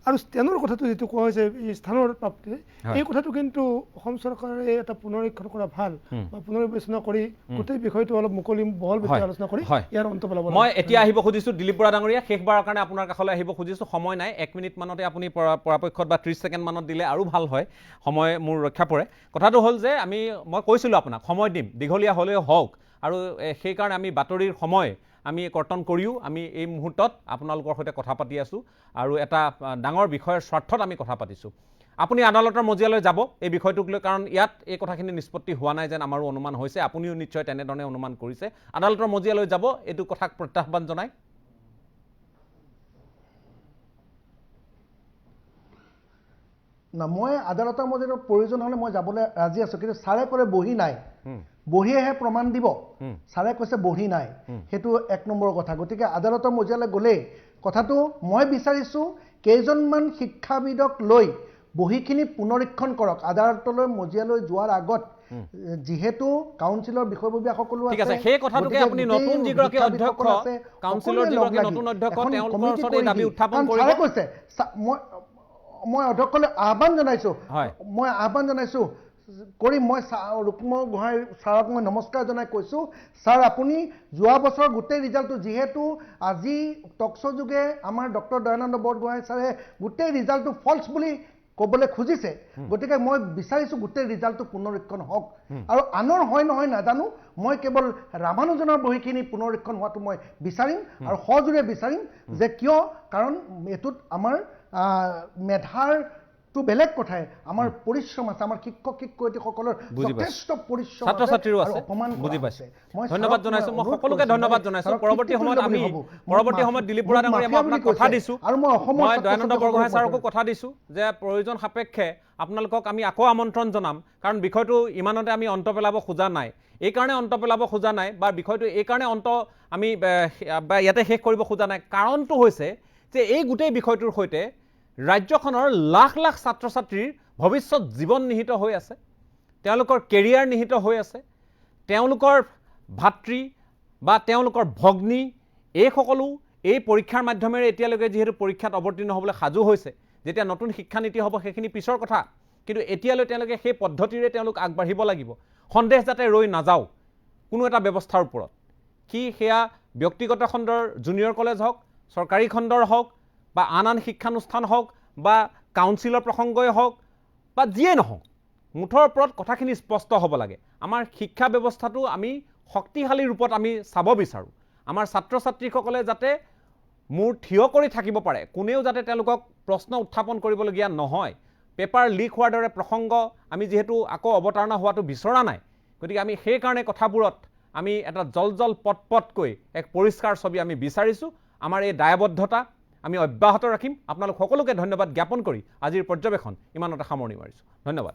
আৰু স্থানৰ কথাটো যিটো কোৱা হৈছে এই স্থানৰ প্ৰাপ্তি এই কথাটো কিন্তু অসম চৰকাৰে এটা পুনৰীক্ষণ কৰা ভাল বা পুনৰ্বিবেচনা কৰি গোটেই বিষয়টো অলপ মুকলি বহল বিষয়ে আলোচনা কৰি ইয়াৰ অন্ত পেলাব মই এতিয়া আহিব খুজিছোঁ দিলীপ বৰা ডাঙৰীয়া শেষবাৰৰ কাৰণে আপোনাৰ কাষলৈ আহিব খুজিছোঁ সময় নাই 1 মিনিট মানতে আপুনি পৰাপক্ষত বা 30 ছেকেণ্ড মানত দিলে আৰু ভাল হয় সময় মোৰ ৰক্ষা পৰে কথাটো হ'ল যে মই কৈছিলোঁ আপোনাক সময় দিম দীঘলীয়া হ'লেও হওক আৰু সেইকাৰণে আমি বাতৰিৰ সময় আমি কৰ্তন কৰিও আমি এই মুহূৰ্তত আপোনালোকৰ সৈতে কথা পাতি আছোঁ আৰু এটা ডাঙৰ বিষয়ৰ স্বাৰ্থত আমি কথা পাতিছোঁ আপুনি আদালতৰ মজিয়ালৈ যাব এই বিষয়টোক লৈ কাৰণ ইয়াত এই কথাখিনি নিষ্পত্তি হোৱা নাই যেন আমাৰো অনুমান হৈছে আপুনিও নিশ্চয় তেনেধৰণে অনুমান কৰিছে আদালতৰ মজিয়ালৈ যাব এইটো কথাক প্ৰত্যাহ্বান জনাই না মই আদালতৰ মজিয়াৰ প্ৰয়োজন হ'লে মই যাবলৈ ৰাজি আছোঁ কিন্তু ছাৰে ক'লে বহি নাই বহিয়েহে প্ৰমাণ দিব ছাৰে কৈছে বহি নাই সেইটো 1 নম্বৰৰ কথা গতিকে আদালতৰ মজিয়ালৈ গ'লে কথাটো মই বিচাৰিছোঁ কেইজনমান শিক্ষাবিদক লৈ বহিখিনি পুনৰীক্ষণ কৰক আদালতলৈ মজিয়ালৈ যোৱাৰ আগত যেহেতু কাউন্সিলৰ বিষয়ববীয়া সকলো আছে ঠিক আছে সেই কথাটোকে আপুনি নতুন যিগৰাকী অধ্যক্ষ কাউন্সিলৰ যিগৰাকী নতুন অধ্যক্ষ তেওঁলোকৰ ওচৰত দাবী উত্থাপন কৰিব কৈছে মই অধ্যক্ষলৈ আহ্বান জনাইছোঁ কৰি মই ৰুক্ম গোহাঁই ছাৰক মই নমস্কাৰ জনাই কৈছোঁ, ছাৰ আপুনি যোৱা বছৰ গোটেই ৰিজাল্টটো যিহেতু আজি টকশ্ব' যোগে আমাৰ ডক্টৰ দয়ানন্দ বৰগোহাঁই ছাৰে গোটেই ৰিজাল্টটো ফল্ছ বুলি ক'বলৈ খুজিছে, গতিকে মই বিচাৰিছোঁ গোটেই ৰিজাল্টটো পুনৰীক্ষণ হওক। আৰু আনৰ হয় নহয় নাজানো, মই কেৱল ৰামানুজনৰ বহীখিনি পুনৰীক্ষণ হোৱাটো মই বিচাৰিম আৰু সজোৰে বিচাৰিম, যে কিয়, কাৰণ এইটোত আমাৰ মেধাৰটো বেলেগ কথাই, আমাৰ পৰিশ্ৰম আছে, আমাৰ শিক্ষক শিক্ষয়িত্ৰীসকলৰ যথেষ্ট পৰিশ্ৰম ছাত্ৰ ছাত্ৰীৰো আছে, বুজি পাইছে। ধন্যবাদ জনাইছোঁ, মই সকলোকে ধন্যবাদ জনাইছোঁ। পৰৱৰ্তী সময়ত দিলীপ বৰা ডাঙৰীয়া মই আপোনাক কথা দিছোঁ, মই দয়ানন্দ বৰগোহাঁই ছাৰকো কথা দিছোঁ যে প্ৰয়োজন সাপেক্ষে আপোনালোকক আমি আকৌ আমন্ত্ৰণ জনাম, কাৰণ বিষয়টো ইমানতে আমি অন্ত পেলাব খোজা নাই। এইকাৰণে অন্ত পেলাব খোজা নাই বা বিষয়টো এইকাৰণে আমি ইয়াতে শেষ কৰিব খোজা নাই, কাৰণটো হৈছে যে এই গোটেই বিষয়টোৰ সৈতে ৰাজ্যখনৰ লাখ লাখ ছাত্ৰ ছাত্ৰীৰ ভৱিষ্যত জীৱন নিহিত হৈ আছে, তেওঁলোকৰ কেৰিয়াৰ নিহিত হৈ আছে, তেওঁলোকৰ ভাতৃ বা তেওঁলোকৰ ভগ্নী এই সকলো এই পৰীক্ষাৰ মাধ্যমেৰে এতিয়ালৈকে যিহেতু পৰীক্ষাত অৱতীৰ্ণ হ'বলৈ সাজু হৈছে, যেতিয়া নতুন শিক্ষানীতি হ'ব সেইখিনি পিছৰ কথা, কিন্তু এতিয়ালৈ তেওঁলোকে সেই পদ্ধতিৰে তেওঁলোক আগবাঢ়িব লাগিব, সন্দেহ যাতে ৰৈ নাযাওঁ কোনো এটা ব্যৱস্থাৰ ওপৰত। কি সেয়া ব্যক্তিগত খণ্ডৰ জুনিয়ৰ কলেজ হওক, চৰকাৰী খণ্ডৰ হওক বা আন শিক্ষানুষ্ঠান হওক বা কাউন্সিলৰ প্ৰসংগই হওক বা যিয়ে নহওক, মুঠৰ ওপৰত কথাখিনি স্পষ্ট হ'ব লাগে। আমাৰ শিক্ষা ব্যৱস্থাটো আমি শক্তিশালী ৰূপত আমি চাব বিচাৰোঁ, আমাৰ ছাত্ৰ ছাত্ৰীসকলে যাতে মূৰ থিয় কৰি থাকিব পাৰে, কোনেও যাতে তেওঁলোকক প্ৰশ্ন উত্থাপন কৰিবলগীয়া নহয়। পেপাৰ লিক হোৱাৰ দৰে প্ৰসংগ আমি যিহেতু আকৌ অৱতাৰণা হোৱাটো বিচৰা নাই, গতিকে আমি সেইকাৰণে কথাবোৰত আমি এটা জল পটকৈ এক পৰিষ্কাৰ ছবি আমি বিচাৰিছোঁ। আমাৰ এই দায়বদ্ধতা আমি অব্যাহত ৰাখিম। আপোনালোক সকলোকে ধন্যবাদ জ্ঞাপন কৰি আজিৰ পৰ্যবেক্ষণ ইমানতে সামৰণি মাৰিছোঁ। ধন্যবাদ।